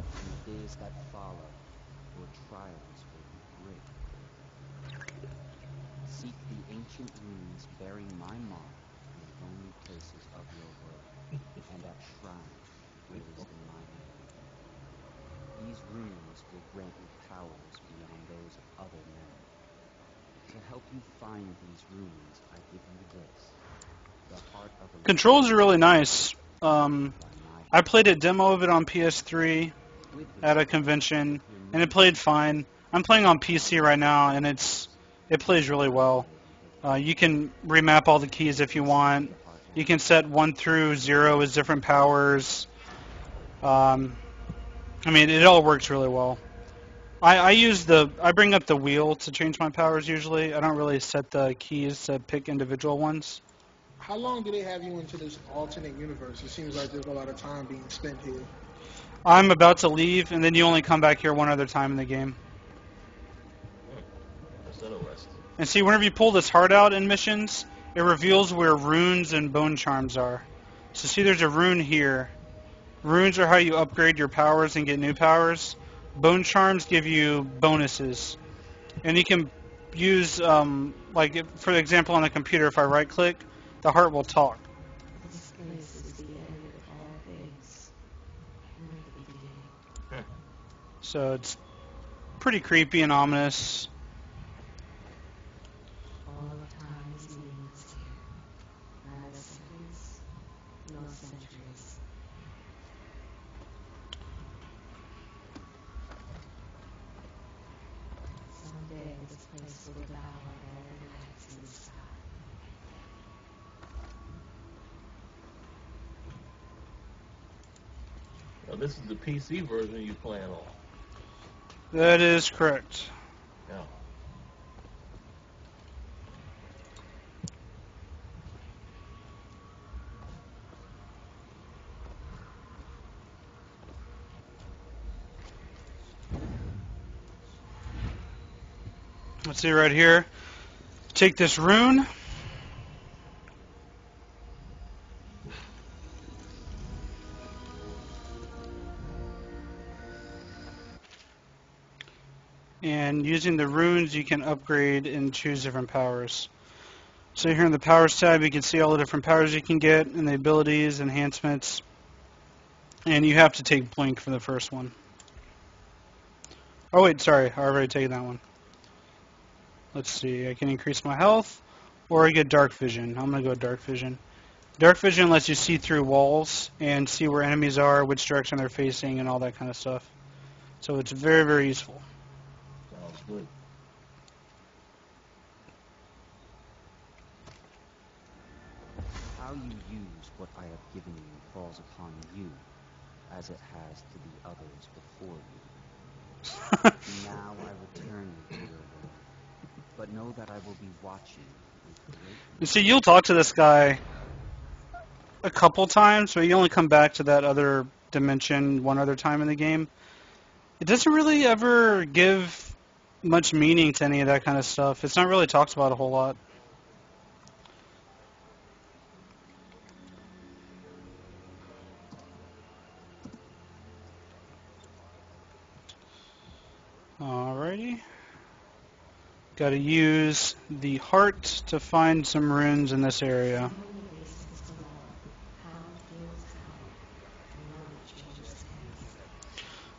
In the days that follow, your trials will be great. Seek the ancient runes bearing my mark in the lonely places of your world, and at shrines raised in my name. These runes will grant you powers beyond those of other men. To help you find these runes, I give you this. Controls are really nice. I played a demo of it on PS3 at a convention, and it played fine. I'm playing on PC right now, and it plays really well. You can remap all the keys if you want. You can set 1 through 0 as different powers. I mean, it all works really well. I bring up the wheel to change my powers usually. I don't really set the keys to pick individual ones. How long do they have you into this alternate universe? It seems like there's a lot of time being spent here. I'm about to leave, and then you only come back here one other time in the game. That's interesting. And see, whenever you pull this heart out in missions, it reveals where runes and bone charms are. So see, there's a rune here. Runes are how you upgrade your powers and get new powers. Bone charms give you bonuses. And you can use, like, for example, on a computer, if I right-click, the heart will talk. This place is the end of all things, and the beginning. So it's pretty creepy and ominous. All of time is meaningless here. Neither seconds nor centuries. Someday this place will devour all the lights in the sky. Now, this is the PC version you plan on. That is correct. Yeah. Let's see right here. Take this rune. And using the runes, you can upgrade and choose different powers. So here in the Powers tab, you can see all the different powers you can get and the abilities, enhancements. And you have to take Blink for the first one. Oh wait, sorry, I already taken that one. Let's see, I can increase my health, or I get Dark Vision. I'm going to go Dark Vision. Dark Vision lets you see through walls and see where enemies are, which direction they're facing, and all that kind of stuff. So it's very, very useful. Sounds good. How you use what I have given you falls upon you, as it has to the others before you. Now I return you to your world, but know that I will be watching with great... You see, you'll talk to this guy a couple times, but you only come back to that other dimension one other time in the game. It doesn't really ever give much meaning to any of that kind of stuff. It's not really talked about a whole lot. Alrighty. Gotta use the heart to find some runes in this area.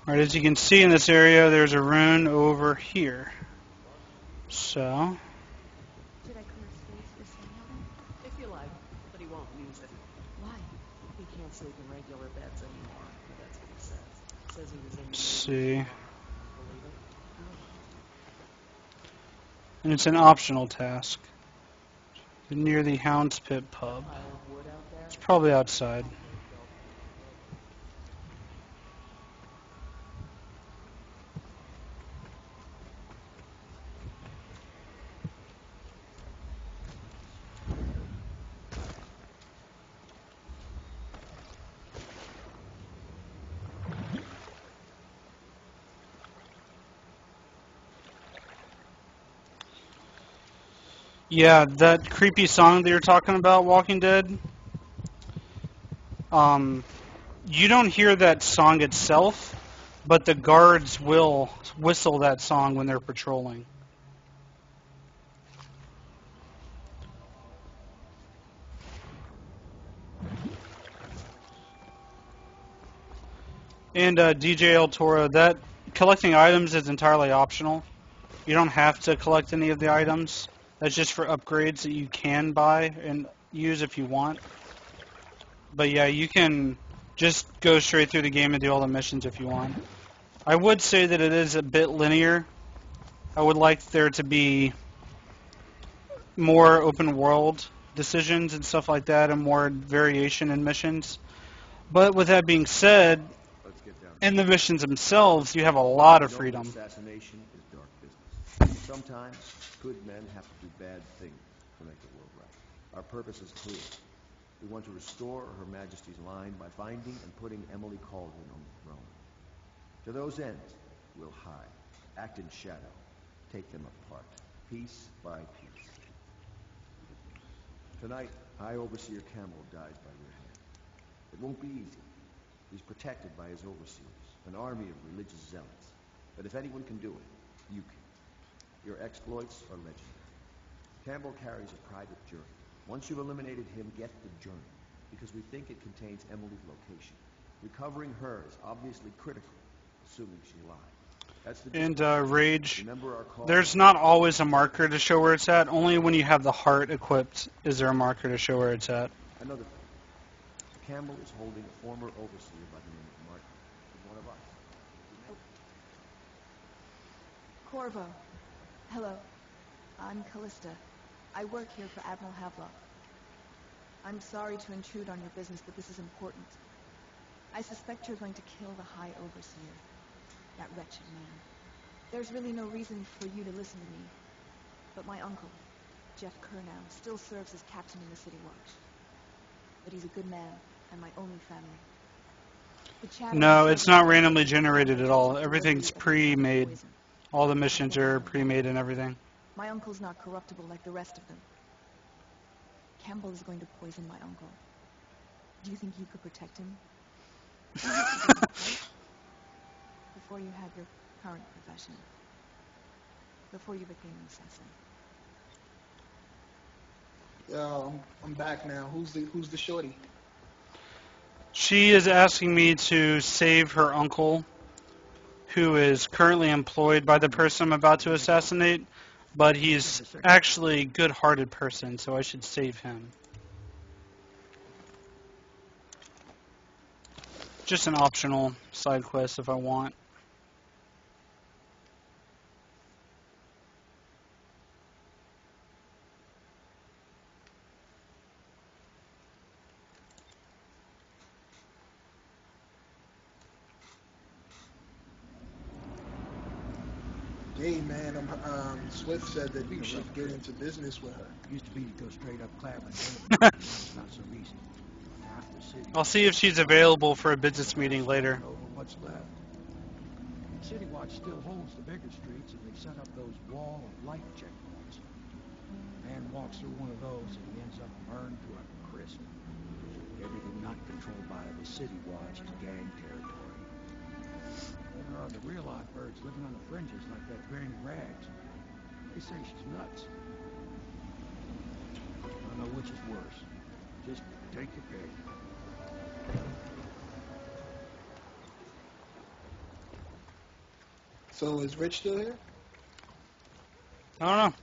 Alright, as you can see in this area, there's a rune over here. So, Should I clear space for Sam? If you like, but he won't use it. Why? He can't sleep in regular beds anymore. That's what he says. Says he was in the let's see. Believe it? And it's an optional task. Near the Hound's Pit pub. Pile of wood out there? It's probably outside. Yeah, that creepy song that you're talking about, Walking Dead. You don't hear that song itself, but the guards will whistle that song when they're patrolling. And DJ El Toro, that collecting items is entirely optional. You don't have to collect any of the items. That's just for upgrades that you can buy and use if you want. But yeah, you can just go straight through the game and do all the missions if you want. I would say that it is a bit linear. I would like there to be more open world decisions and stuff like that and more variation in missions. But with that being said, in the missions themselves, you have a lot of freedom. Assassination is dark business. Sometimes good men have to do bad things to make the world right. Our purpose is clear. We want to restore Her Majesty's line by finding and putting Emily Cauldron on the throne. To those ends, we'll hide, act in shadow, take them apart, piece by piece. Tonight, High Overseer Campbell dies by your hand. It won't be easy. He's protected by his overseers, an army of religious zealots. But if anyone can do it, you can. Your exploits are legendary. Campbell carries a private journal. Once you've eliminated him, get the journal, because we think it contains Emily's location. Recovering her is obviously critical, assuming she lied. That's the And Rage, there's not always a marker to show where it's at. Only when you have the heart equipped is there a marker to show where it's at. Another thing. Campbell is holding a former overseer by the name of Martin. He's one of us. Corvo. Hello. I'm Callista. I work here for Admiral Havelock. I'm sorry to intrude on your business, but this is important. I suspect you're going to kill the High Overseer. That wretched man. There's really no reason for you to listen to me. But my uncle, Jeff Kernow, still serves as captain in the City Watch. But he's a good man, and my only family. No, it's not randomly generated at all. Everything's pre-made. All the missions are pre-made and everything. My uncle's not corruptible like the rest of them. Campbell is going to poison my uncle. Do you think you could protect him? Before you had your current profession. Before you became an assassin. Yo, I'm back now. Who's the shorty? She is asking me to save her uncle, who is currently employed by the person I'm about to assassinate, but he's actually a good-hearted person, so I should save him. Just an optional side quest if I want. Hey man, Swift said that you should get into business with her. Used to be to go straight up clapping. It's not so easy. Half the city. I'll see if she's available for a business meeting later. Over what's left. City Watch still holds the bigger streets, and they've set up those wall of light checkpoints. Man walks through one of those, and he ends up burned to a crisp. Everything not controlled by the City Watch is gang territory. There are the real odd birds living on the fringes like that Granny Rags. They say she's nuts. I don't know which is worse. Just take your pick. So is Rich still here? I don't know.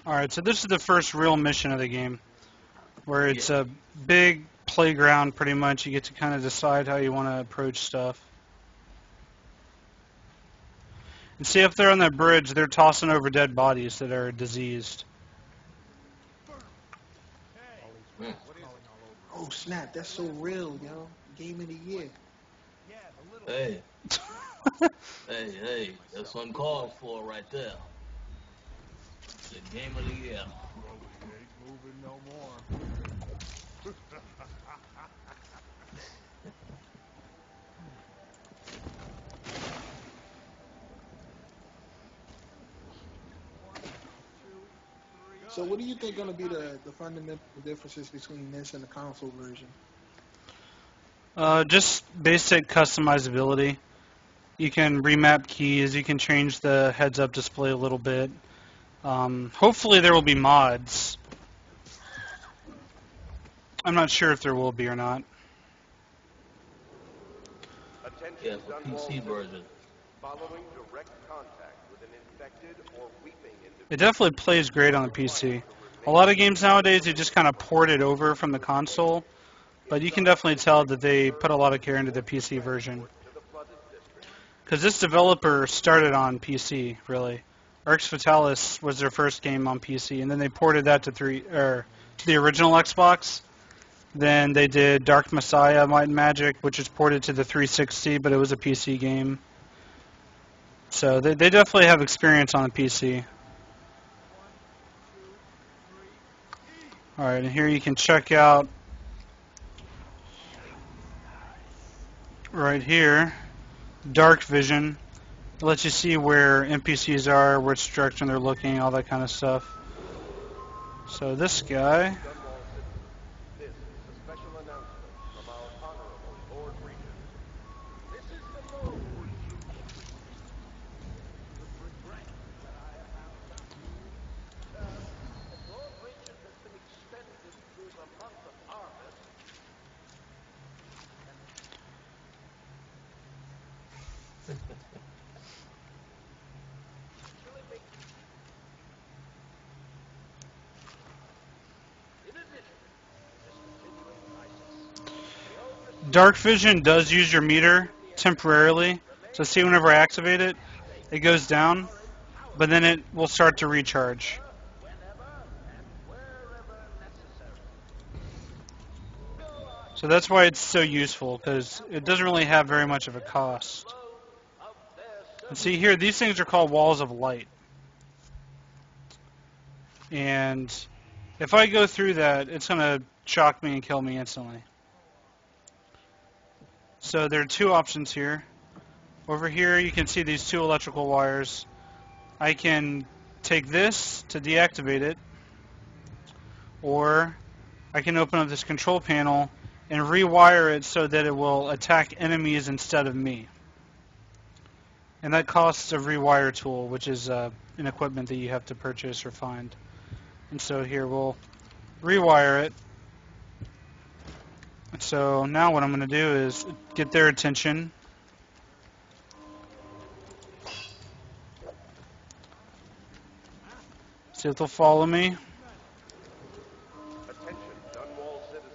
Alright, so this is the first real mission of the game, where it's a big playground pretty much. You get to kind of decide how you want to approach stuff. And see, up there on that bridge, they're tossing over dead bodies that are diseased. Oh snap, that's so real, yo. Game of the year. Hey. hey, that's uncalled for right there. The game of the year. Ain't moving no more. So what do you think going to be the fundamental differences between this and the console version? Just basic customizability. You can remap keys, you can change the heads-up display a little bit. Hopefully there will be mods. I'm not sure if there will be or not. Yeah, for PC version. Following direct contact with an infected or weeping individual. It definitely plays great on the PC. A lot of games nowadays, they just kind of port it over from the console, but you can definitely tell that they put a lot of care into the PC version. Because this developer started on PC, really. Arx Fatalis was their first game on PC, and then they ported that to the original Xbox. Then they did Dark Messiah, Might and Magic, which is ported to the 360, but it was a PC game. So they definitely have experience on the PC. Alright, and here you can check out right here, Dark Vision. It lets you see where NPCs are, which direction they're looking, all that kind of stuff. So this guy... This is a special announcement from our honorable Lord Regent. This is the Lord Regent. With regret that I announce unto you that Lord Regent has been extended through the month of harvest. Dark Vision does use your meter temporarily. So see, whenever I activate it, it goes down, but then it will start to recharge. So that's why it's so useful, because it doesn't really have very much of a cost. And see here, these things are called walls of light. And if I go through that, it's going to shock me and kill me instantly. So there are two options here. Over here you can see these two electrical wires. I can take this to deactivate it, or I can open up this control panel and rewire it so that it will attack enemies instead of me. And that costs a rewire tool, which is an equipment that you have to purchase or find. And so here we'll rewire it. So now what I'm going to do is get their attention. See if they'll follow me. Attention, Dunwall citizens.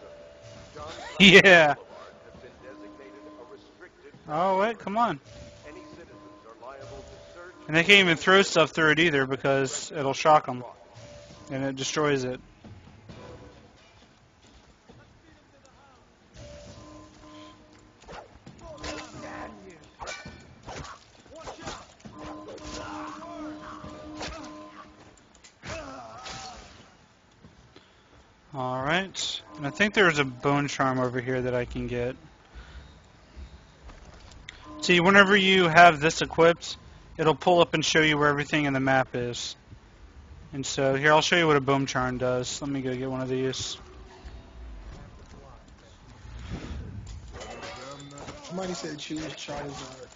John Yeah. Boulevard has been designated a restricted. Oh, wait, come on. Any citizens are liable to search. And they can't even throw stuff through it either because it'll shock them. And it destroys it. Alright. And I think there's a bone charm over here that I can get. See, whenever you have this equipped, it'll pull up and show you where everything in the map is. And so, here, I'll show you what a bone charm does. Let me go get one of these. Somebody said choose Charizard.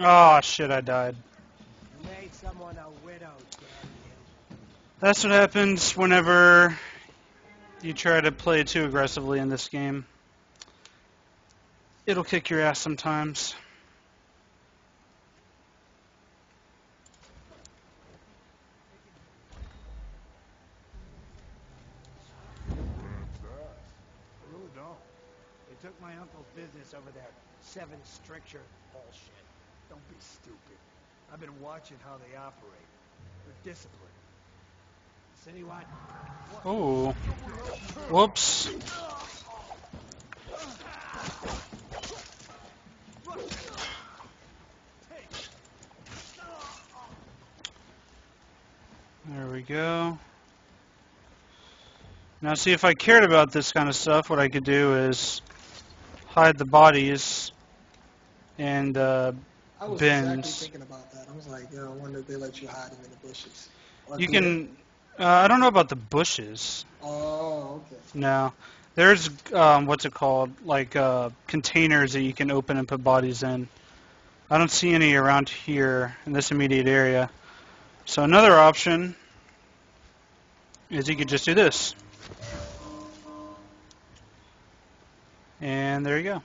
Oh, shit, I died. You made someone a widow, damn you. That's what happens whenever you try to play too aggressively in this game. It'll kick your ass sometimes. I really don't. They took my uncle's business over there. 7 stricture bullshit. Don't be stupid. I've been watching how they operate. They're disciplined. City what? Oh. Whoops. There we go. Now see, if I cared about this kind of stuff, what I could do is hide the bodies and I was bins. exactly thinking about that. I was like, yo, I wonder if they let you hide them in the bushes. Or You do can... I don't know about the bushes. they? Oh, okay. No. There's, what's it called? Like, containers that you can open and put bodies in. I don't see any around here in this immediate area. So another option is you could just do this. And there you go.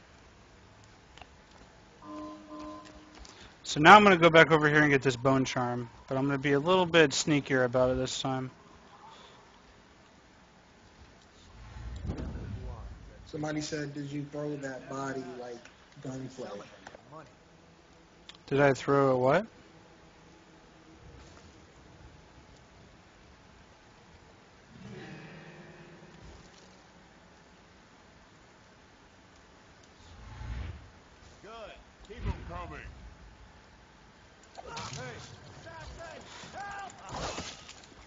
So now I'm going to go back over here and get this bone charm. But I'm going to be a little bit sneakier about it this time. Somebody said, did you throw that body like gunplay? Did I throw a what? Good. Keep them coming.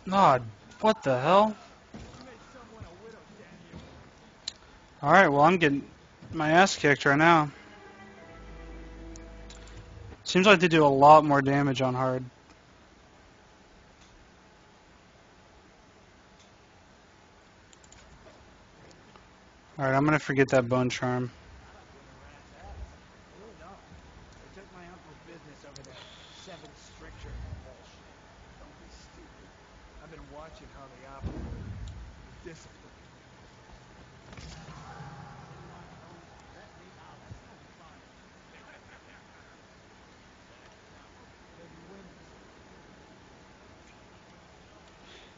God, what the hell? Alright, well, I'm getting my ass kicked right now. Seems like they do a lot more damage on hard. Alright, I'm going to forget that bone charm. They took my uncle's business over there. 7 stricture bullshit. Don't be stupid. I've been watching how they operate. They're disciplined.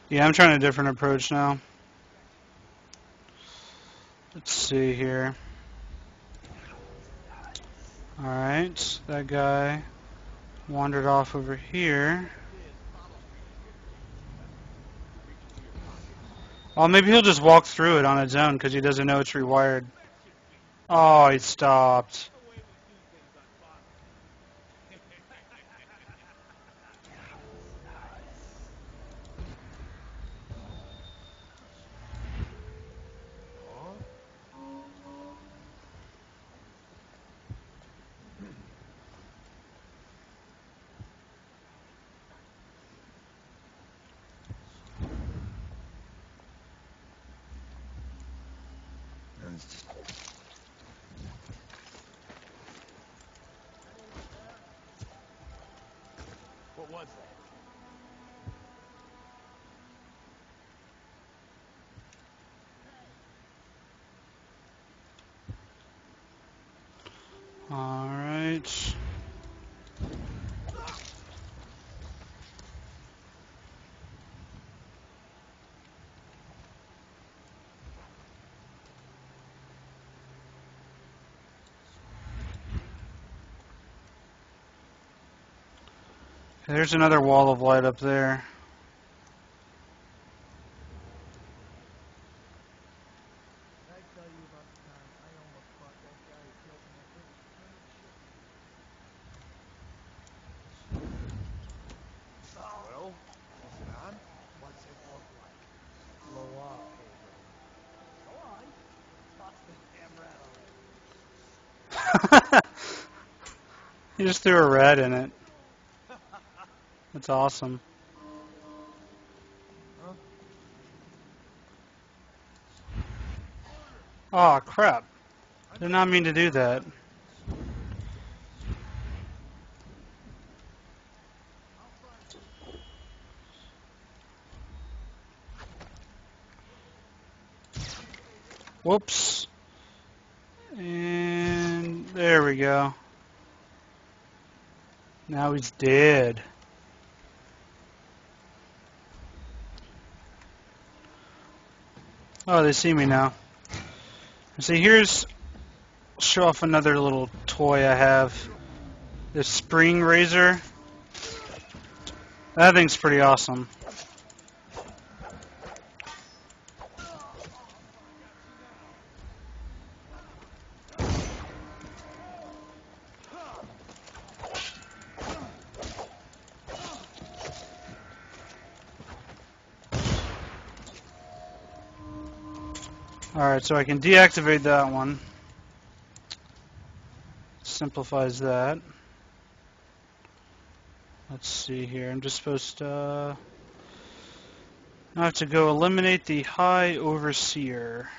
Yeah, I'm trying a different approach now. Let's see here. Alright, that guy wandered off over here. Oh, maybe he'll just walk through it on its own because he doesn't know it's rewired. Oh, he stopped. What was that? Alright. There's another wall of light up there. Did I tell you about the time I almost fought that guy who killed my favorite friend? He just threw a rat in it. That's awesome. Oh crap. Did not mean to do that. Whoops. And there we go. Now he's dead. Oh, they see me now. See, here's, show off another little toy I have. This spring razor. That thing's pretty awesome. Alright, so I can deactivate that one. Simplifies that. Let's see here. I'm just supposed to... I have to go eliminate the High Overseer.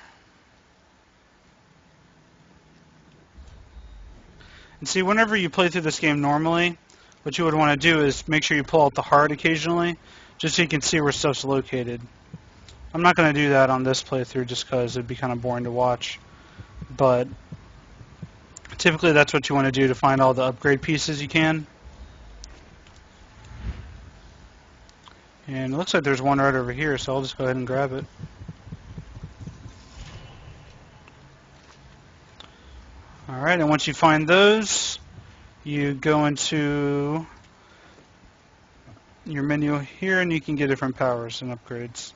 And see, whenever you play through this game normally, what you would want to do is make sure you pull out the heart occasionally, just so you can see where stuff's located. I'm not going to do that on this playthrough just because it'd be kind of boring to watch. But typically that's what you want to do to find all the upgrade pieces you can. And it looks like there's one right over here, so I'll just go ahead and grab it. Alright, and once you find those, you go into your menu here and you can get different powers and upgrades.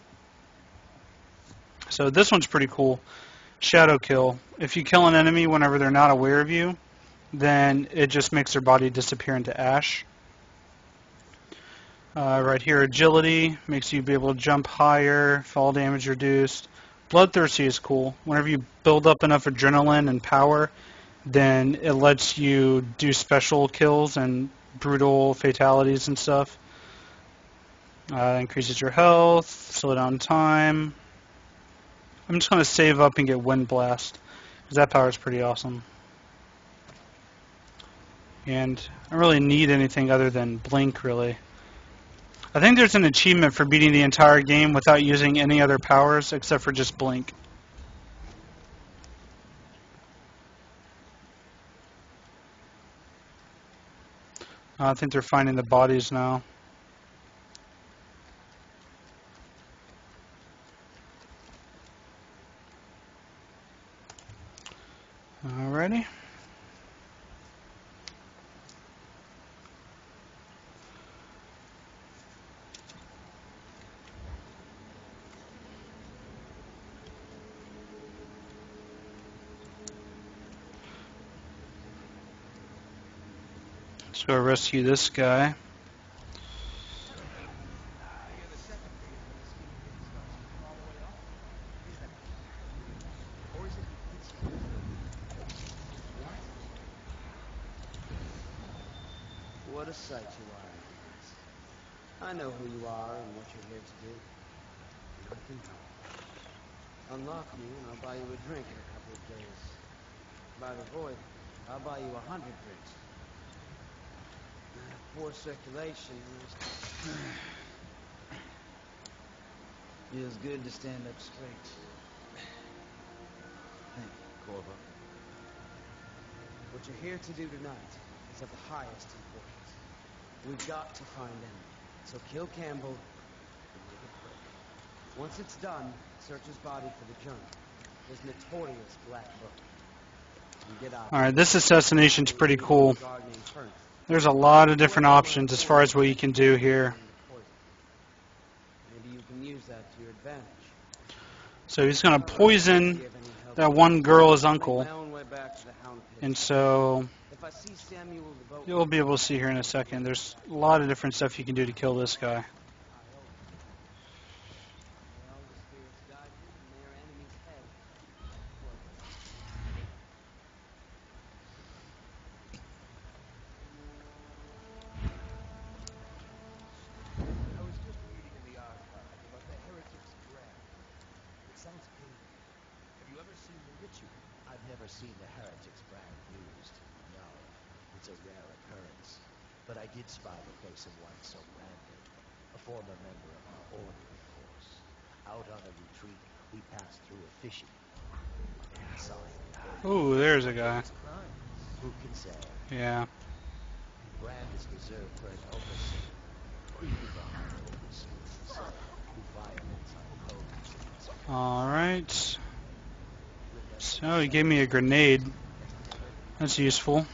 So this one's pretty cool. Shadow kill. If you kill an enemy whenever they're not aware of you, then it just makes their body disappear into ash. Right here, agility makes you be able to jump higher, fall damage reduced. Bloodthirsty is cool. Whenever you build up enough adrenaline and power, then it lets you do special kills and brutal fatalities and stuff. Increases your health, slow down time. I'm just going to save up and get Wind Blast, because that power is pretty awesome. And I don't really need anything other than Blink, really. I think there's an achievement for beating the entire game without using any other powers except for just Blink. I think they're finding the bodies now. Alrighty. Let's go rescue this guy. What a sight you are. I know who you are and what you're here to do. And I can help. Unlock me and I'll buy you a drink in a couple of days. By the void, I'll buy you 100 drinks. Poor circulation. Feels good to stand up straight. Thank you, Corvo. What you're here to do tonight is of the highest importance. We've got to find him. So kill Campbell and make it quick. Once it's done, search his body for the junk. His notorious black book. And get out. Alright, this assassination's pretty cool. There's a lot of different options as far as what you can do here. Maybe you can use that to your advantage. So he's going to poison that one girl's uncle. And so you'll be able to see here in a second. There's a lot of different stuff you can do to kill this guy. never seen the Heretics brand used. No, it's a rare occurrence. But I did spy the face of one so branded. A former member of our order, of course. Out on a retreat, we passed through a fishing port. Saw him die. Ooh, there's a guy. Who can say? Yeah. Brand is reserved for an overseer, or even the high overseer himself, who violates our codes. Alright. So he gave me a grenade. That's useful.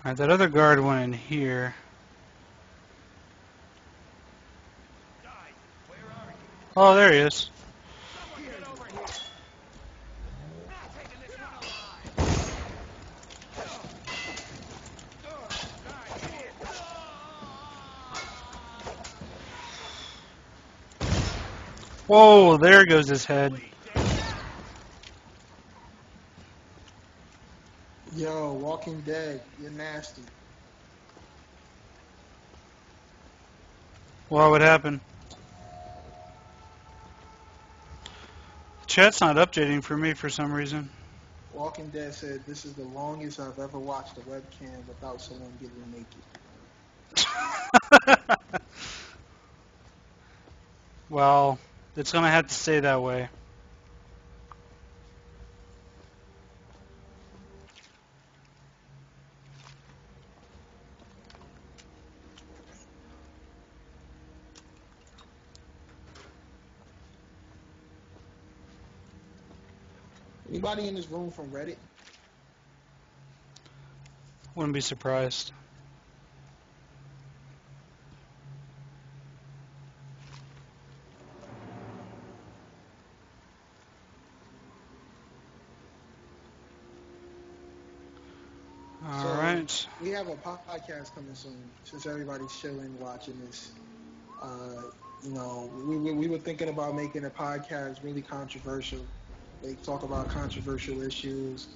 Alright, that other guard went in here. Oh, there he is. Whoa, there goes his head. Yo, Walking Dead, you're nasty. What would happen? Chat's not updating for me for some reason. Walking Dead said, this is the longest I've ever watched a webcam without someone getting naked. Well, it's going to have to stay that way. Anybody in this room from Reddit? Wouldn't be surprised. All right. We have a podcast coming soon, since everybody's chilling, watching this. You know, we were thinking about making a podcast really controversial. They talk about controversial issues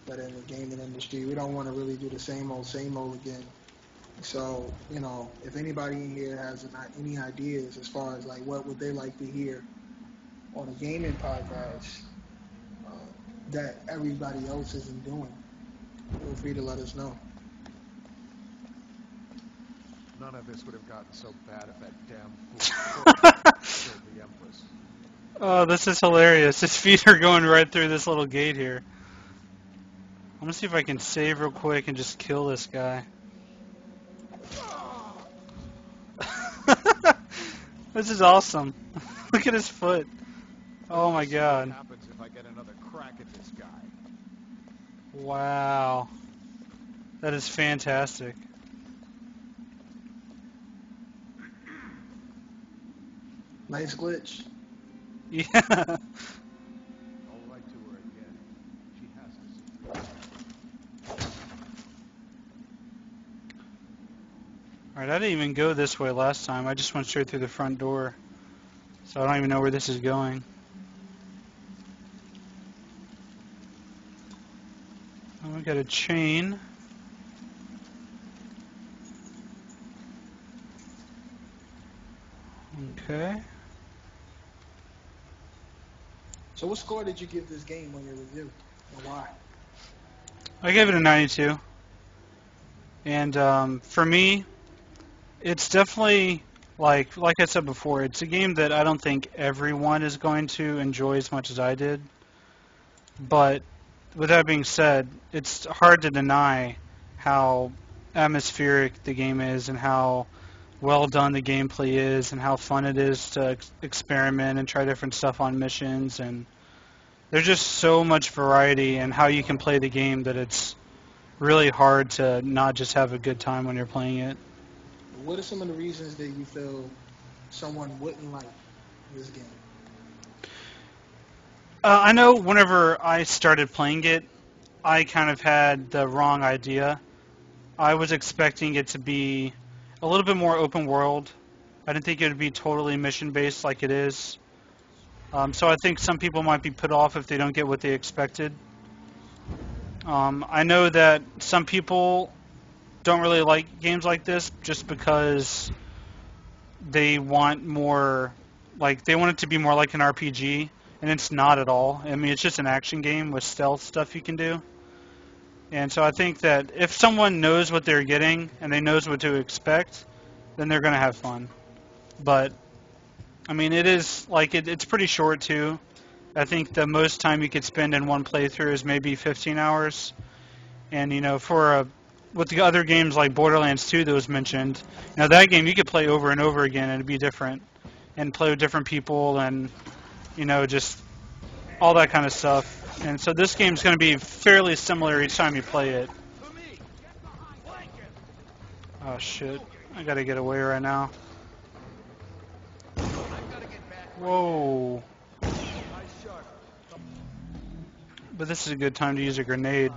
that are in the gaming industry. We don't want to really do the same old again. So, you know, if anybody in here has any ideas as far as like what would they like to hear on a gaming podcast that everybody else isn't doing, feel free to let us know. None of this would have gotten so bad if that damn fool killed the Empress. Oh, this is hilarious. His feet are going right through this little gate here. I'm going to see if I can save real quick and just kill this guy. This is awesome. Look at his foot. Oh my god. What happens if I get another crack at this guy? Wow. That is fantastic. Nice glitch. Yeah. I'll write to her again. She has to see. Alright, I didn't even go this way last time. I just went straight through the front door. So I don't even know where this is going. Oh, we got a chain. Okay. So what score did you give this game on your review, and why? I gave it a 92. And for me, it's definitely, like I said before, it's a game that I don't think everyone is going to enjoy as much as I did. But with that being said, it's hard to deny how atmospheric the game is and how well done the gameplay is and how fun it is to experiment and try different stuff on missions. And there's just so much variety in how you can play the game that it's really hard to not just have a good time when you're playing it. What are some of the reasons that you feel someone wouldn't like this game? I know whenever I started playing it, I kind of had the wrong idea. I was expecting it to be a little bit more open world. I didn't think it would be totally mission based like it is. So I think some people might be put off if they don't get what they expected. I know that some people don't really like games like this just because they want more, like they want it to be more like an RPG, and it's not at all. I mean, it's just an action game with stealth stuff you can do. And so I think that if someone knows what they're getting and they knows what to expect, then they're going to have fun. But I mean, it is like it's pretty short too. I think the most time you could spend in one playthrough is maybe 15 hours. And you know, with the other games like Borderlands 2 that was mentioned, now that game you could play over and over again and it'd be different, and play with different people, and you know, just all that kind of stuff. And so this game's going to be fairly similar each time you play it. Oh shit, I gotta get away right now. Whoa. But this is a good time to use a grenade.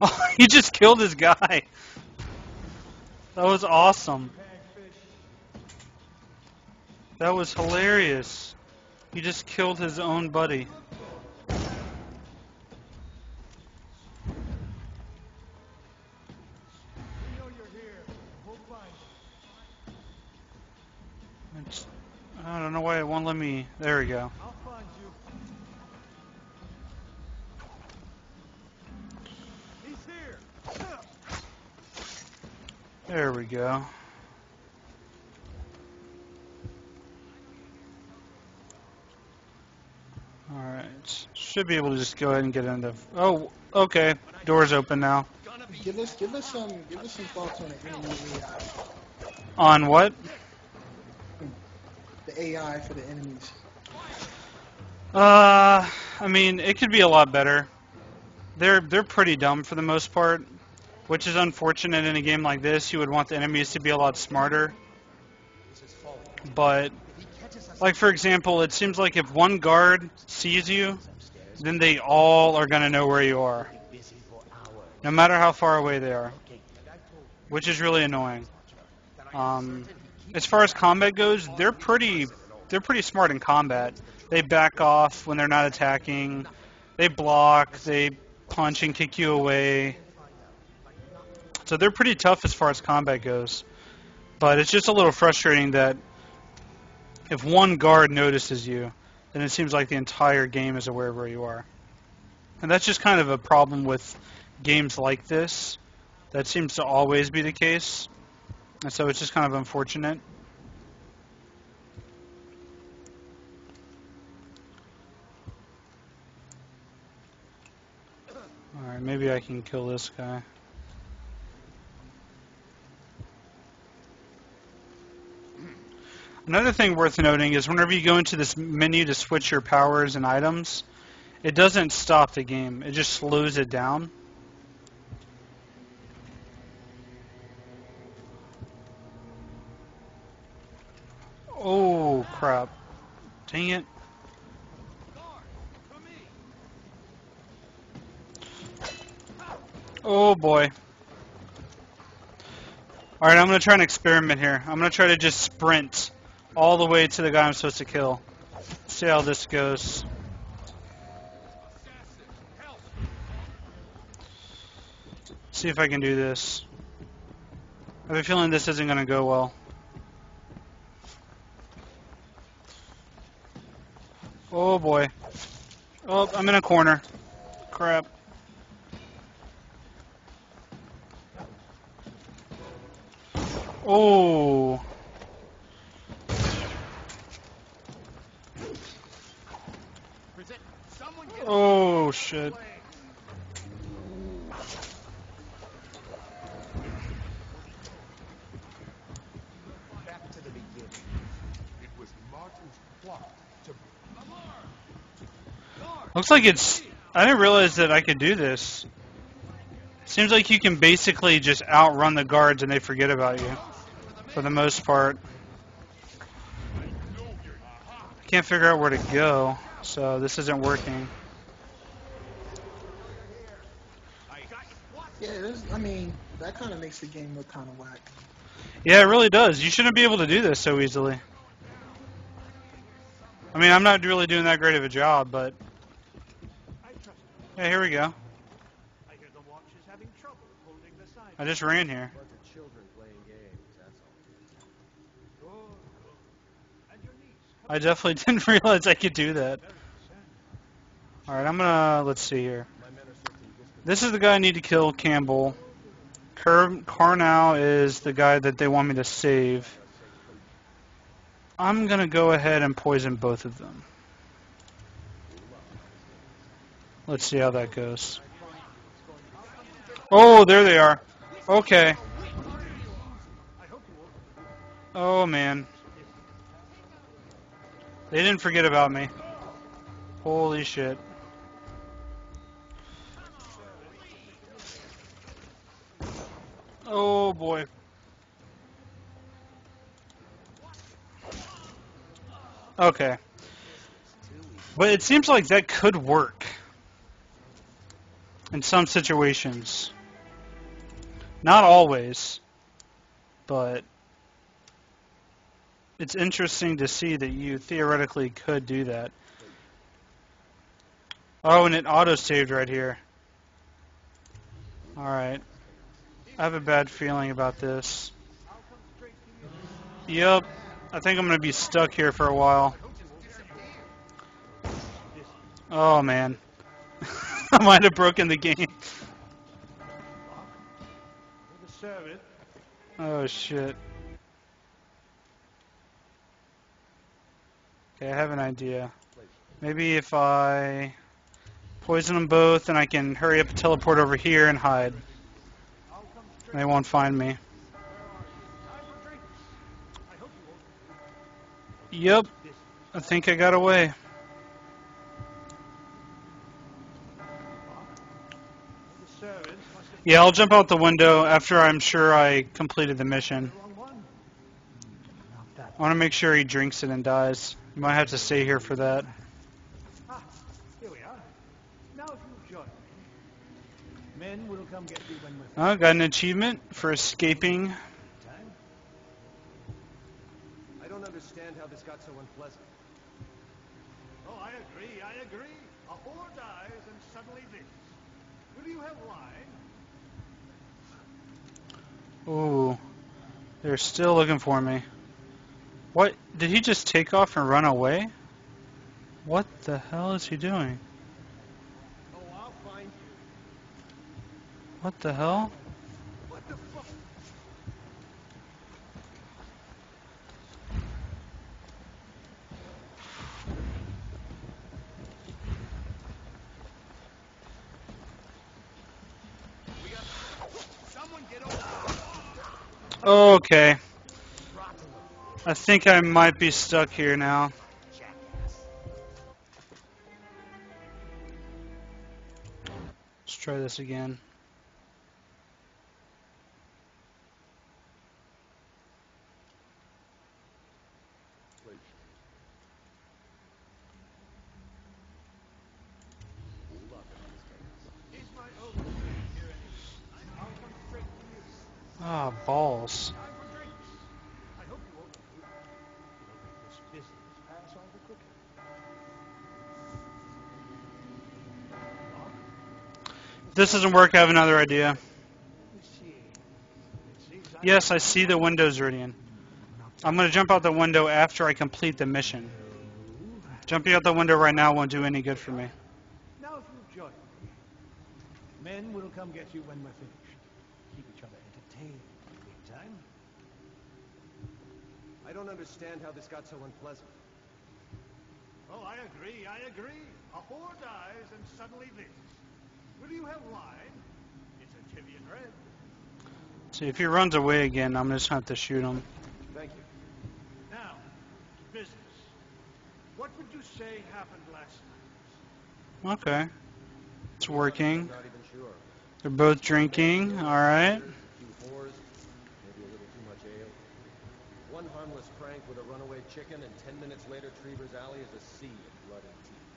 Oh, he just killed his guy. That was awesome. That was hilarious. He just killed his own buddy. I don't know why it won't let me. There we go. There we go. Alright. Should be able to just go ahead and get into... Oh, okay. Door's open now. Give us some thoughts on the enemy AI. On what? The AI for the enemies. I mean, it could be a lot better. They're pretty dumb for the most part, which is unfortunate in a game like this. You would want the enemies to be a lot smarter. But, like for example, it seems like if one guard sees you, then they all are going to know where you are, no matter how far away they are, which is really annoying. As far as combat goes, they're pretty smart in combat. They back off when they're not attacking. They block. They punch and kick you away. So they're pretty tough as far as combat goes. But it's just a little frustrating that if one guard notices you, then it seems like the entire game is aware of where you are. And that's just kind of a problem with games like this. That seems to always be the case. And so it's just kind of unfortunate. Alright, maybe I can kill this guy. Another thing worth noting is whenever you go into this menu to switch your powers and items, it doesn't stop the game. It just slows it down. Oh, crap. Dang it. Oh, boy. Alright, I'm going to try an experiment here. I'm going to try to just sprint all the way to the guy I'm supposed to kill. See how this goes. See if I can do this. I have a feeling this isn't going to go well. Oh boy. Oh, I'm in a corner. Crap. Oh. Oh shit. Back to the beginning. It was Martin's plot to... Looks like it's... I didn't realize that I could do this. Seems like you can basically just outrun the guards and they forget about you. For the most part. Can't figure out where to go, so this isn't working. Yeah, I mean, that kind of makes the game look kind of whack. Yeah, it really does. You shouldn't be able to do this so easily. I mean, I'm not really doing that great of a job, but... Yeah, here we go. I just ran here. Bunch of children playing games, that's all. I definitely didn't realize I could do that. Alright, I'm gonna... Let's see here. This is the guy I need to kill, Campbell. Carnow is the guy that they want me to save. I'm gonna go ahead and poison both of them. Let's see how that goes. Oh, there they are. Okay. Oh, man. They didn't forget about me. Holy shit. Oh, boy. Okay. But it seems like that could work. In some situations. Not always. But it's interesting to see that you theoretically could do that. Oh, and it auto-saved right here. Alright. I have a bad feeling about this. Yep. I think I'm going to be stuck here for a while. Oh, man. I might have broken the game. Oh, shit. Okay, I have an idea. Maybe if I poison them both, then I can hurry up and teleport over here and hide. They won't find me. Yep. I think I got away. Yeah, I'll jump out the window after I'm sure I completed the mission. I want to make sure he drinks it and dies. You might have to stay here for that. Here we are. Now if you join me, men will come get you when we're Oh, got an achievement for escaping. I don't understand how this got so unpleasant. Oh, I agree. A whore dies and suddenly this. Will you have wine? Ooh. They're still looking for me. What? Did he just take off and run away? What the hell is he doing? Oh, I'll find you. What the hell? What the fuck? Someone get over. Okay. I think I might be stuck here now. Let's try this again. Ah, balls. I hope you won't make this business pass all the quicker. If this doesn't work, I have another idea. Let me see. It seems Yes, I see the windows, Ridian. I'm going to jump out the window after I complete the mission. Jumping out the window right now won't do any good for me. Now if you join me, men will come get you when we're finished. Keep each other entertained in the meantime. I don't understand how this got so unpleasant. Oh, I agree. A whore dies and suddenly this. Will you have wine? It's a Tivian red. See, if he runs away again, I'm just going to have to shoot him. Thank you. Now, business. What would you say happened last night? Okay. It's working. I'm not even sure. They're both drinking. All right. A few whores, maybe a little too much ale. one harmless prank with a runaway chicken, and 10 minutes later, Trevor's Alley is a sea of blood and teeth.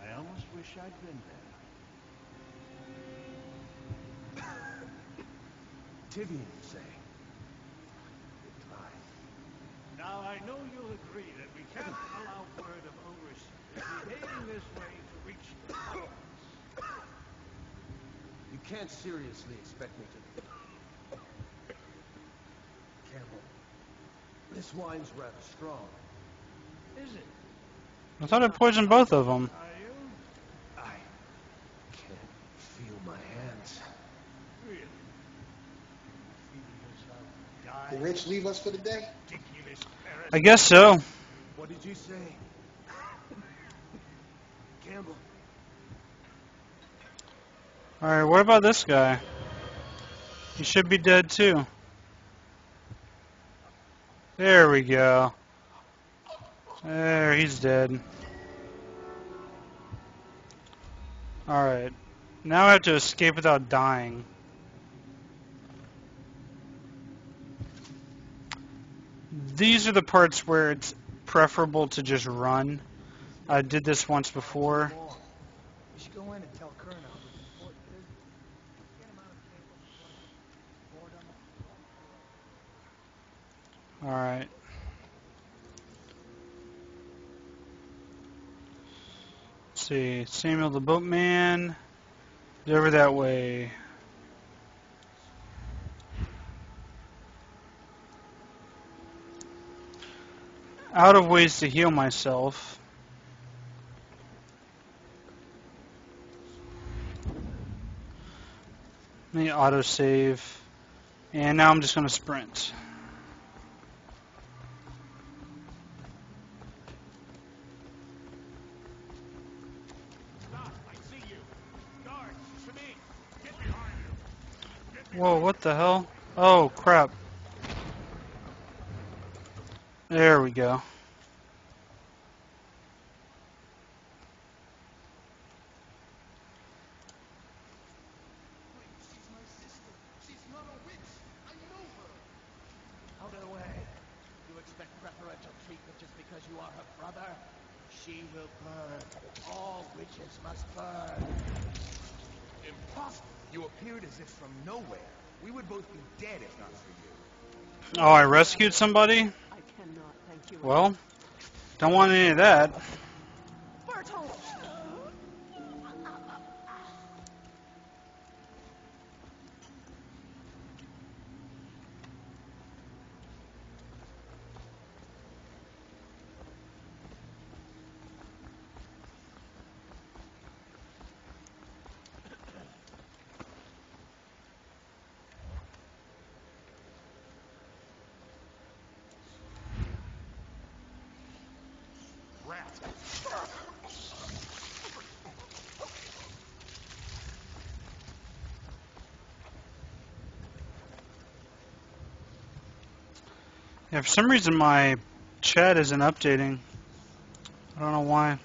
I almost wish I'd been there. Tivian, you say? Good try. Now, I know you'll agree that we can't allow word of overseers behaving this way to reach the public. You can't seriously expect me to... Campbell, this wine's rather strong. Is it? I thought I poisoned both of them. Are you? I can't feel my hands. Really? Feeling yourself die? Did Rich leave us for the day? Ridiculous parasite. I guess so. What did you say? Campbell. Alright, what about this guy? He should be dead too. There we go. There, he's dead. Alright. Now I have to escape without dying. These are the parts where it's preferable to just run. I did this once before. We should go in and tell Colonel this important business. Get him out of the table before I get bored on the... Alright. Let's see. Samuel the Boatman. He's over that way. Out of ways to heal myself. Let me autosave. And now I'm just going to sprint. Stop! I see you. Guards, come in. Get behind you. Whoa, what the hell? Oh, crap. There we go. She's my sister. She's not a witch. I know her. Out of the way. You expect preferential treatment just because you are her brother? She will burn. All witches must burn. Impossible. You appeared as if from nowhere. We would both be dead if not for you. Oh, I rescued somebody? I cannot thank you. Well, don't want any of that. Bertolt! Yeah, for some reason my chat isn't updating. I don't know why.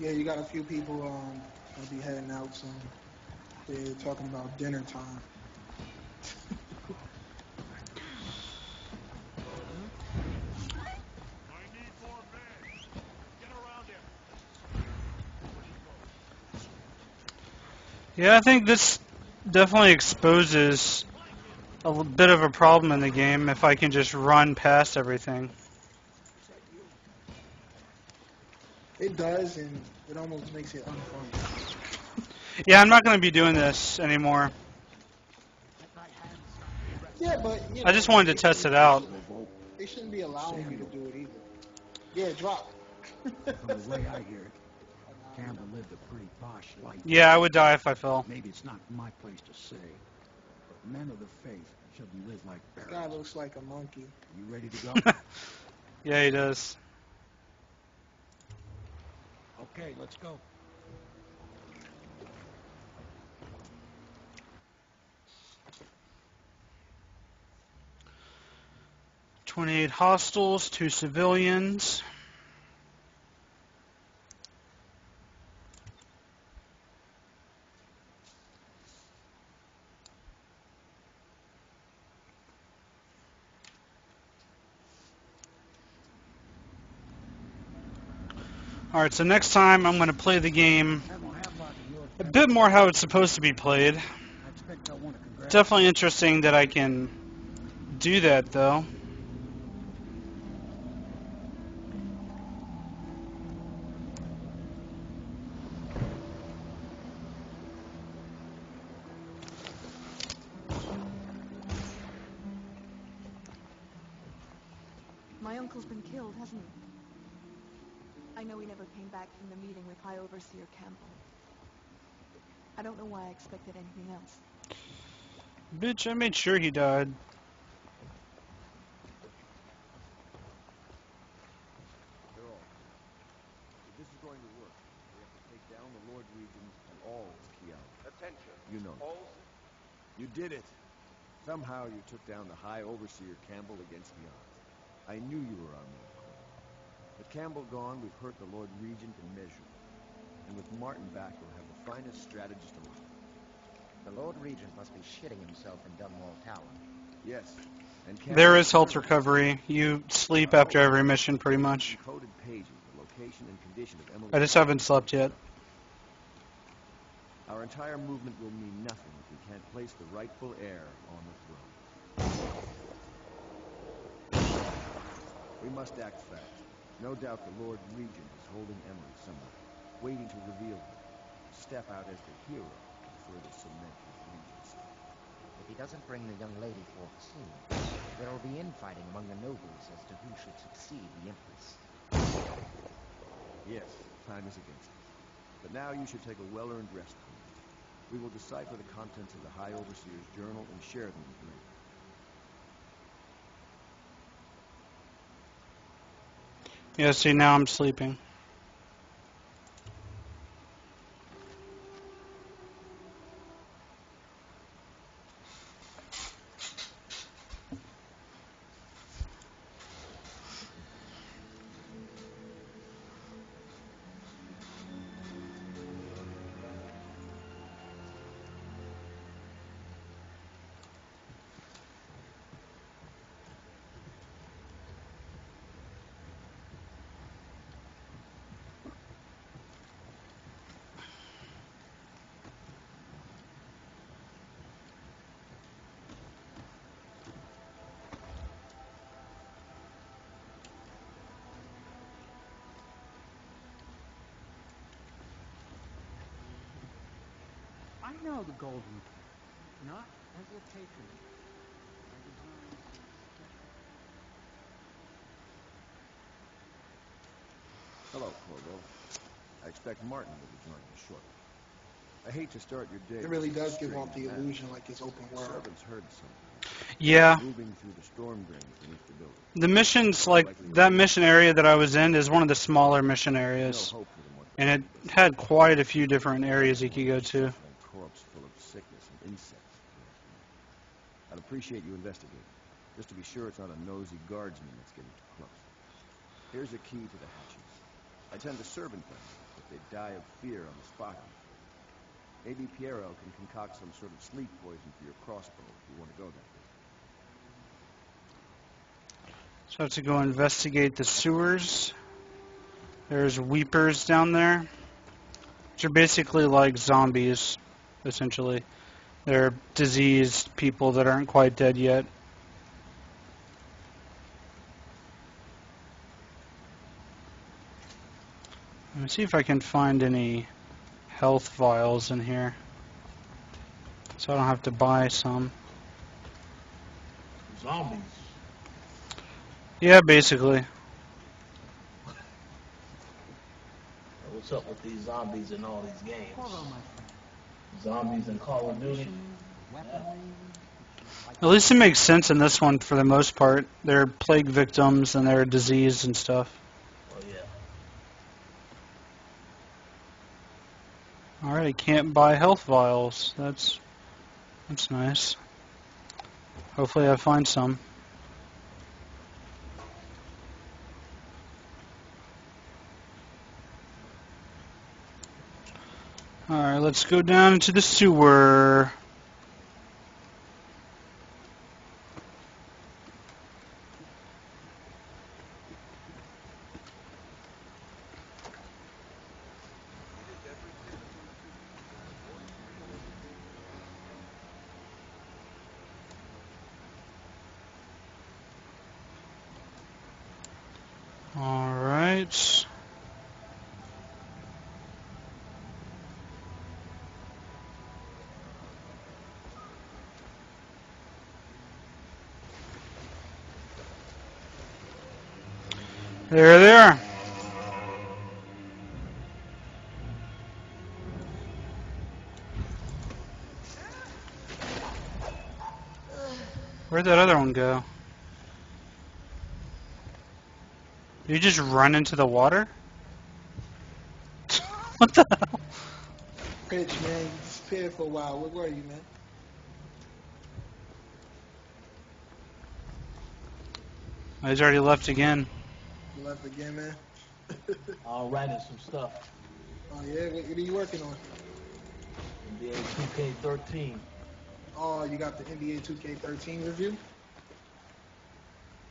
Yeah, you got a few people gonna be heading out soon. They're talking about dinner time. I need more men. Get around him. Yeah, I think this definitely exposes a bit of a problem in the game if I can just run past everything. It does, and it almost makes it unfun. Yeah, I'm not going to be doing this anymore. Yeah, but you know, I just wanted to test it out. They shouldn't be allowing you to do it either. Yeah, drop. From the way I hear it, Campbell lived a pretty posh life. Yeah, I would die if I fell. Maybe it's not my place to say, but men of the faith shouldn't live like This barons. guy looks like a monkey. You ready to go? Yeah, he does. Okay, let's go. $28 hostiles, 2 civilians. Alright, so next time I'm going to play the game a bit more how it's supposed to be played. Definitely interesting that I can do that, though. My uncle's been killed, hasn't he? I know he never came back from the meeting with High Overseer Campbell. I don't know why I expected anything else. Bitch, I made sure he died. They're all dead. If this is going to work, we have to take down the Lord Regent and all his key allies. Attention. You know. You did it. Somehow you took down the High Overseer Campbell against the odds. I knew you were our man, Cole. With Campbell gone, we've hurt the Lord Regent immeasurably. And with Martin back, we'll have the finest strategist alive. The Lord Regent must be shitting himself in Dunwall Tower. Yes. And There is health recovery. You sleep after every mission, pretty much. Encoded pages, the location and condition of Emily. I just haven't slept yet. Our entire movement will mean nothing if we can't place the rightful heir on the throne. We must act fast. No doubt the Lord Regent is holding Emily somewhere, waiting to reveal her. Step out as the hero and further cement his regency. If he doesn't bring the young lady forth soon, there will be infighting among the nobles as to who should succeed the Empress. Yes, time is against us. But now you should take a well-earned rest, Queen. We will decipher the contents of the High Overseer's journal and share them with you. Yeah, see, now I'm sleeping. I know the Golden King, not as a patron. My designs are special. Hello, Corvo. I expect Martin will be joining us shortly. I hate to start your day. It really does give strange off the manner. illusion like it's open world. Servants heard something. Yeah. Moving through the storm drains beneath the building. The missions, like, that mission area that I was in is one of the smaller mission areas. And it had quite a few different areas you could go to. A corpse full of sickness and insects. I'd appreciate you investigating, just to be sure it's not a nosy guardsman that's getting too close. Here's a key to the hatches. I tend to servant them if they die of fear on the spot. Maybe Piero can concoct some sort of sleep poison for your crossbow if you want to go that way. So I have to go investigate the sewers. There's weepers down there, which are basically like zombies, essentially. They're diseased people that aren't quite dead yet. Let me see if I can find any health vials in here, so I don't have to buy some. Zombies. Yeah, basically. What's up with these zombies in all these games? Zombies in Call of Duty? Yeah. At least it makes sense in this one for the most part. They're plague victims and they're diseased and stuff. Oh, yeah. Alright, I can't buy health vials. That's nice. Hopefully I find some. Alright, let's go down into the sewer. All right. There they are. Where'd that other one go? Did you just run into the water? What the hell? Pitch, man. You disappeared for a while. Where were you, man? He's already left again. You left again, man? I'm writing some stuff. Oh, yeah? What are you working on? NBA 2K13. Oh, you got the NBA 2K13 review?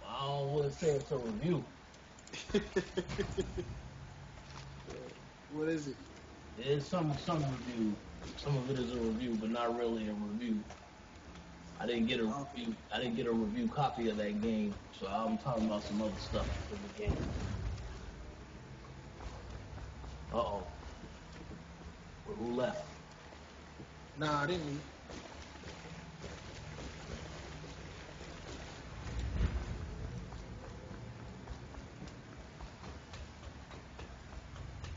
I don't want to say it's a review. What is it? It's some review. Some of it is a review, but not really a review. I didn't get a review. I didn't get a review copy of that game, so I'm talking about some other stuff in the game. Uh-oh. Well, who left? Nah, I didn't leave.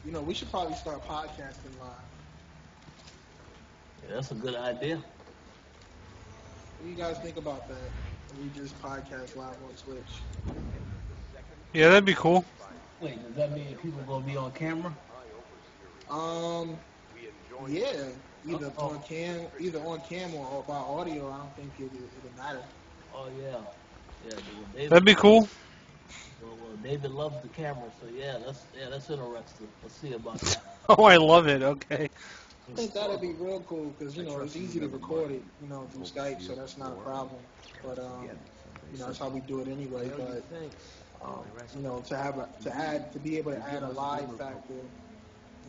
You know, we should probably start podcasting live. Yeah, that's a good idea. What do you guys think about that? We just podcast live on Twitch. Yeah, that'd be cool. Wait, does that mean people gonna be on camera? Yeah, either on cam or by audio. I don't think it'll matter. Oh yeah, yeah. David, That'd be cool. Well, David loves the camera, so that's interesting. Let's see about that. Oh, I love it. Okay. I think that'd be real cool because it's easy to record it, through Skype, so that's not a problem. But that's how we do it anyway. But to be able to add a live factor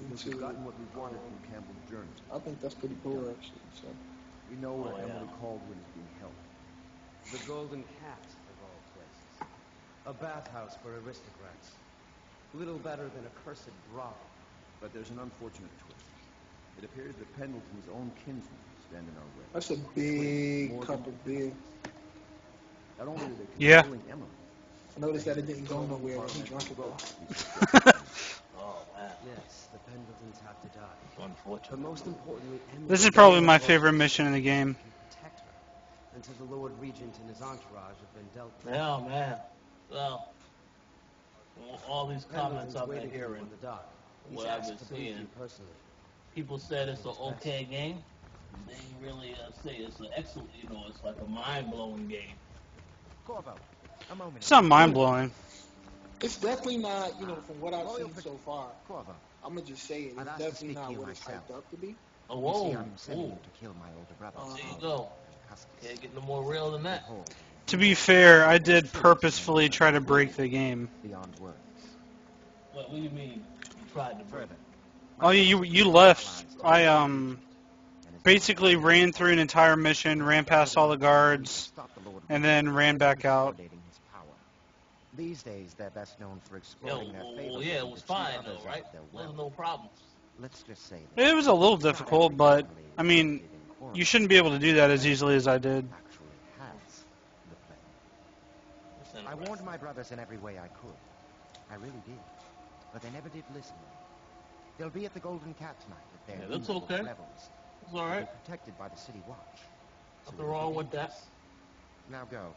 into, what we wanted from Campbell's journey. I think that's pretty cool actually. So we know where Emily Caldwell is being held. The Golden Cat, of all places. A bathhouse for aristocrats. Little better than a cursed brothel. But there's an unfortunate twist. It appears that Pendleton's own kinsmen stand in our way. That's a big cup of beer. Not only are they controlling Emily. I noticed that it didn't go nowhere when he drank it though. Oh, wow. Yes, the Pendletons have to die. It's unfortunate. But most importantly, Emily This is probably my favorite mission in the game. Protect her until the Lord Regent and his entourage have been dealt with. Yeah, man. Well, all these comments I've been hearing, what I've been seeing, people said it's an okay game. They really say it's an excellent, it's like a mind-blowing game. Corvo, a moment. It's not mind-blowing. It's definitely not, from what I've seen so far. I'm gonna just say it. It's definitely not what it's hyped up to be. Oh, whoa. I'm sending you to kill my older brother. There you go. Can't get no more real than that. To be fair, I did purposefully try to break the game. Beyond words. What do you mean? You tried to break it? Oh, you left. I basically ran through an entire mission, ran past all the guards, and then ran back out. These days, they're best known for exploiting their favorites. Well, yeah, it was fine though, right? There was no problems. Let's just say It was a little difficult, but I mean, you shouldn't be able to do that as easily as I did. I warned my brothers in every way I could. I really did. But they never did listen. They'll be at the Golden Cat tonight at their that's okay. levels. It's all right. Protected by the city watch. Nothing wrong with that. Now go.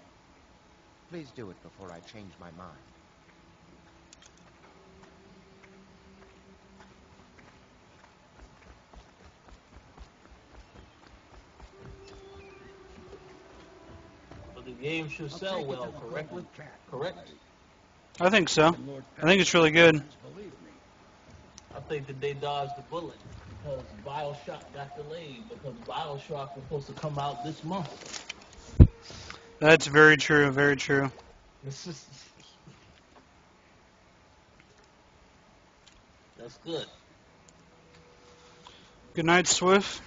Please do it before I change my mind. But the game should sell well, correctly? Correct? I think so. I think it's really good. I think that they dodged the bullet because BioShock got delayed because BioShock was supposed to come out this month. That's very true, very true. That's good. Good night, Swift.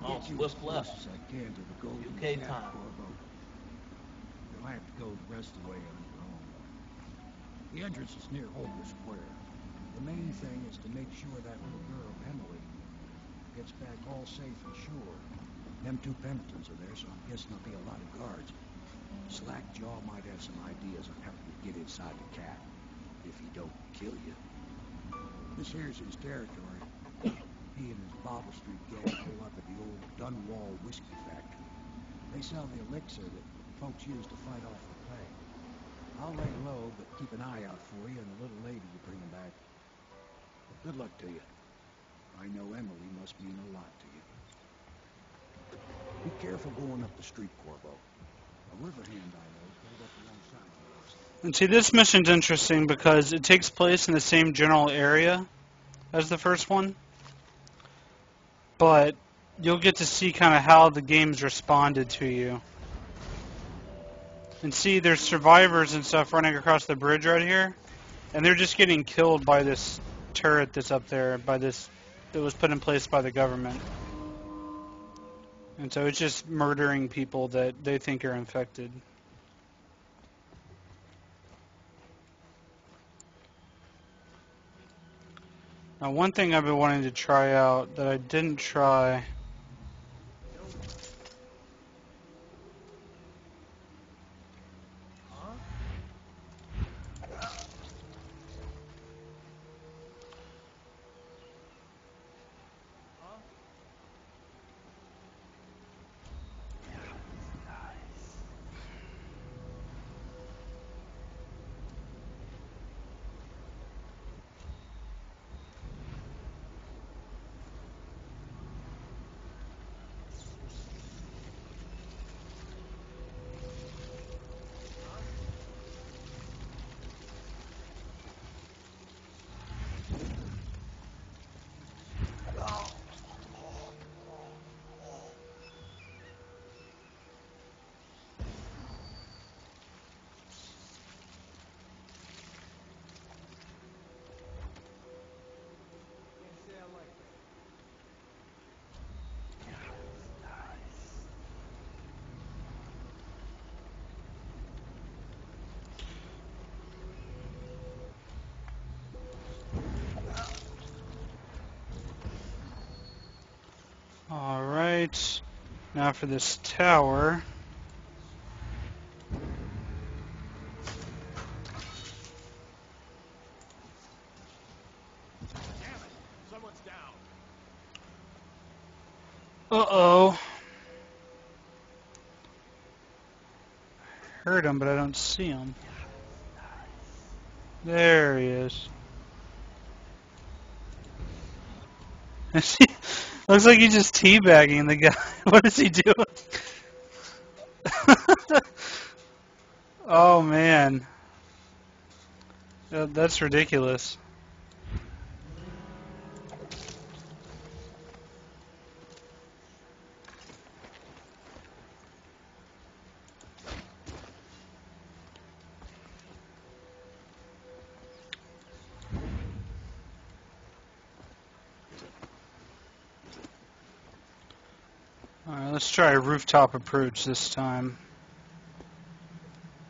Oh, Swift left. UK time. You'll have to go the rest of the way on your own. The entrance is near Holger Square. The main thing is to make sure that little girl, Emily, gets back all safe and sure. Them two Pendletons are there, so I'm guessing there'll be a lot of guards. Slackjaw might have some ideas on how you get inside the cat, if he don't kill you. This here's his territory. He and his Bottle Street gang pull up at the old Dunwall whiskey factory. They sell the elixir that folks use to fight off the plague. I'll lay low, but keep an eye out for you and the little lady you bring back. Good luck to you. I know Emily must mean a lot to you. Be careful going up the street, Corvo. A river hand I know pulled up alongside yours. And see, this mission's interesting because it takes place in the same general area as the first one, but you'll get to see kind of how the game's responded to you. And see, there's survivors and stuff running across the bridge right here, and they're just getting killed by this turret that's up there, by this that was put in place by the government. And so it's just murdering people that they think are infected. Now, one thing I've been wanting to try out that I didn't try. Alright, now for this tower. Someone's down. Uh-oh. Heard him, but I don't see him. There he is. Looks like he's just teabagging the guy. What is he doing? Oh, man. That's ridiculous. Alright, let's try a rooftop approach this time.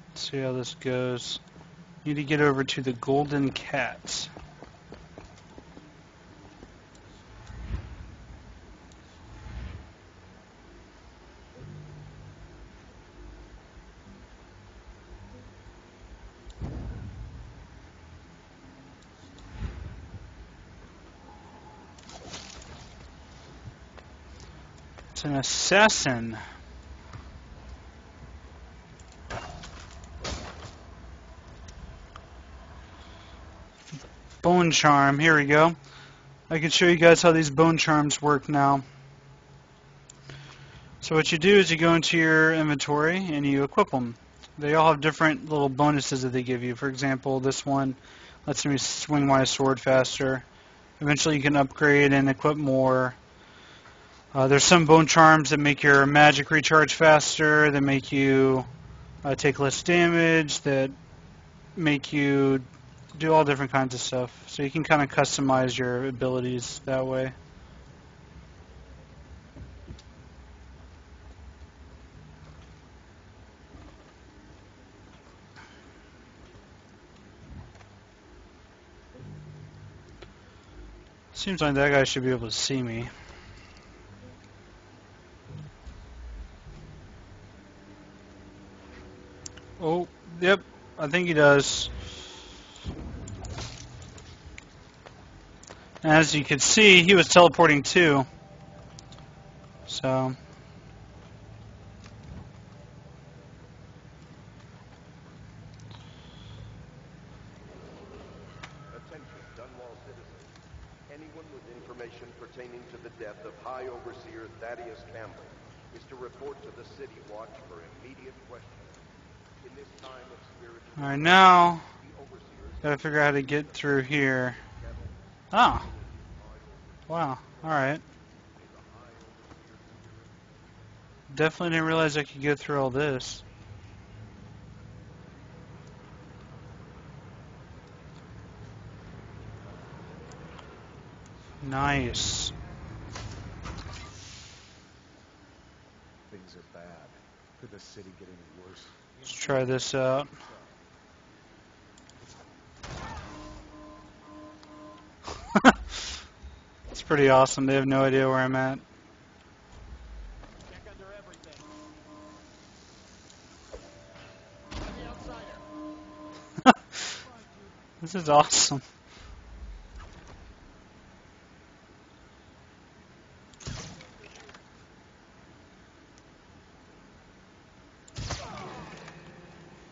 Let's see how this goes. Need to get over to the Golden Cat. It's an assassin. Bone charm, here we go. I can show you guys how these bone charms work now. So what you do is you go into your inventory and you equip them. They all have different little bonuses that they give you. For example, this one lets me swing my sword faster. Eventually you can upgrade and equip more. There's some bone charms that make your magic recharge faster, that make you take less damage, that make you do all different kinds of stuff. So you can kind of customize your abilities that way. Seems like that guy should be able to see me. Oh, yep, I think he does. As you can see, he was teleporting too. So... Attention, Dunwall citizens. Anyone with information pertaining to the death of High Overseer Thaddeus Campbell is to report to the City Watch for immediate questioning. In this time of spiritual... Alright, now, gotta figure out how to get through here. Oh. Wow, alright. Definitely didn't realize I could get through all this. Nice. Things are bad. Could the city get any worse? Let's try this out. It's pretty awesome. They have no idea where I'm at. Check under everything. The outsider. This is awesome.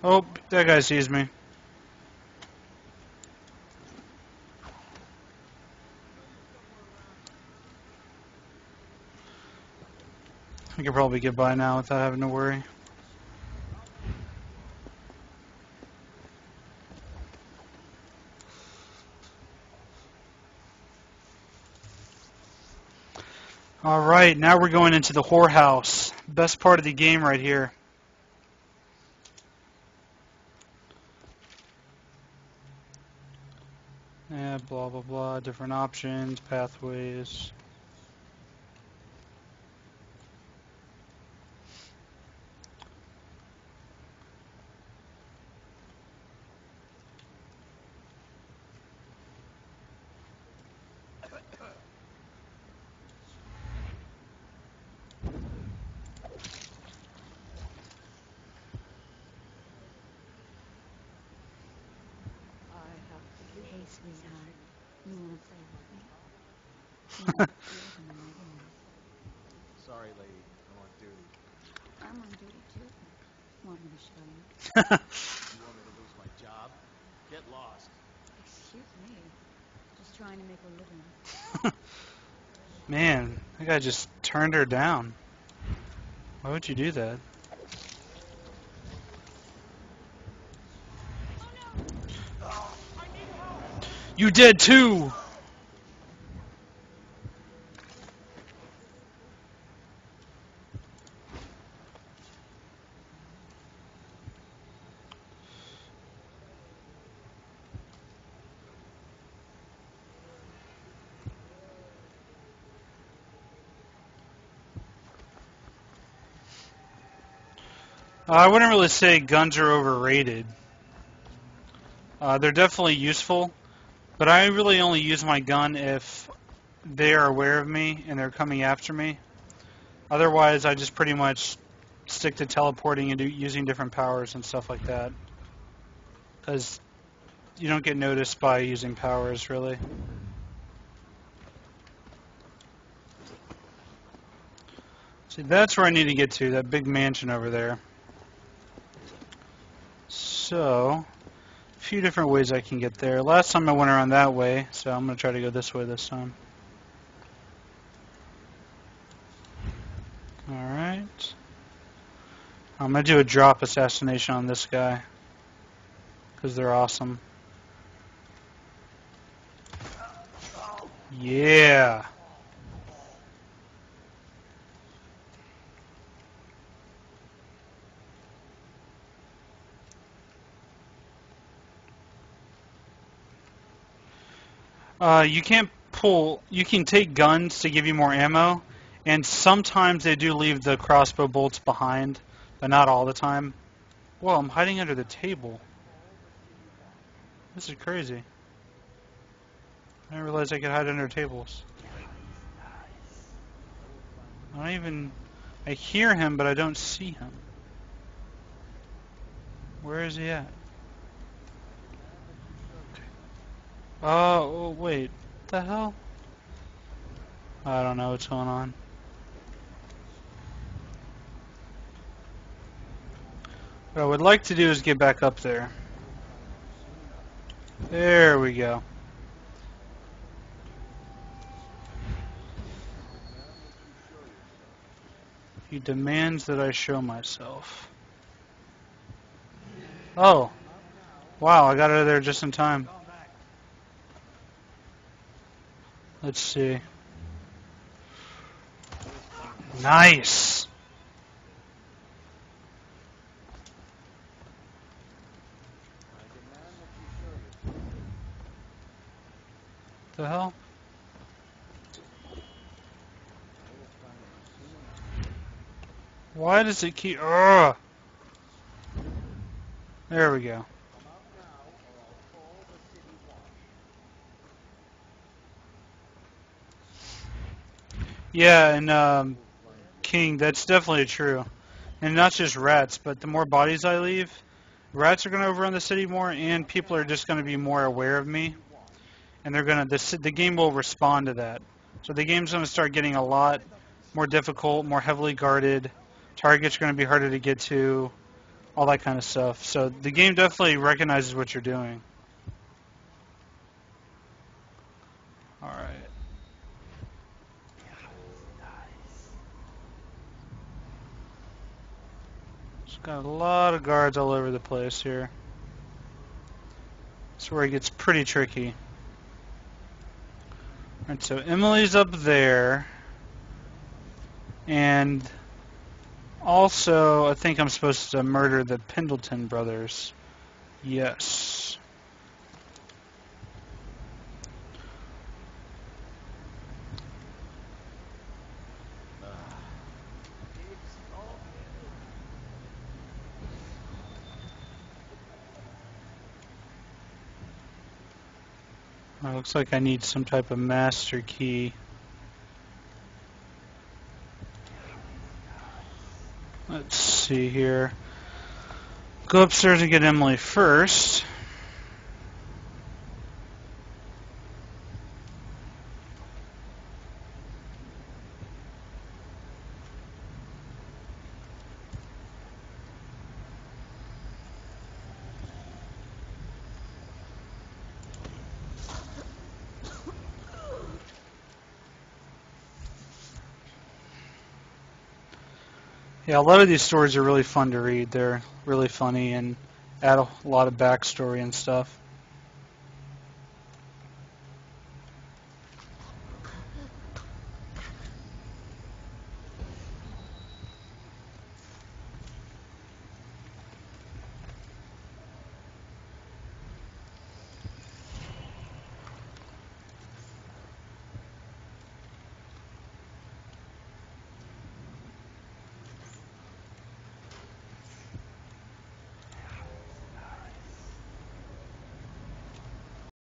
Oh, that guy sees me. I could probably get by now without having to worry. Alright, now we're going into the whorehouse. Best part of the game right here. Yeah, blah blah blah, different options, pathways. Hey, sweetheart. You want to play with me? Sorry, lady. I'm on duty. I'm on duty, too. Want me to show you? You want me to lose my job? Get lost. Excuse me. Just trying to make a living. Man, that guy just turned her down. Why would you do that? You did too! I wouldn't really say guns are overrated. They're definitely useful, but I really only use my gun if they are aware of me and they're coming after me. Otherwise, I just pretty much stick to teleporting and using different powers and stuff like that. Because you don't get noticed by using powers, really. See, that's where I need to get to, that big mansion over there. So, a few different ways I can get there. Last time I went around that way, so I'm going to try to go this way this time. Alright. I'm going to do a drop assassination on this guy, because they're awesome. Yeah! You can't pull, you can take guns to give you more ammo, and sometimes they do leave the crossbow bolts behind, but not all the time. Whoa, I'm hiding under the table. This is crazy. I didn't realize I could hide under tables. I hear him, but I don't see him. Where is he at? Oh, wait. What the hell? I don't know what's going on. What I would like to do is get back up there. There we go. He demands that I show myself. Oh. Wow, I got out of there just in time. Let's see. Nice! The hell? Why does it keep... Ugh! There we go. Yeah, and King, that's definitely true. And not just rats, but the more bodies I leave, rats are going to overrun the city more, and people are just going to be more aware of me. And they're going to... The game will respond to that. So the game's going to start getting a lot more difficult, more heavily guarded. Targets are going to be harder to get to. All that kind of stuff. So the game definitely recognizes what you're doing. Alright. It's got a lot of guards all over the place here. That's where it gets pretty tricky. Alright, so Emily's up there. And also, I think I'm supposed to murder the Pendleton brothers. Yes. Looks like I need some type of master key. Let's see here. Go upstairs and get Emily first. Yeah, a lot of these stories are really fun to read. They're really funny and add a lot of backstory and stuff.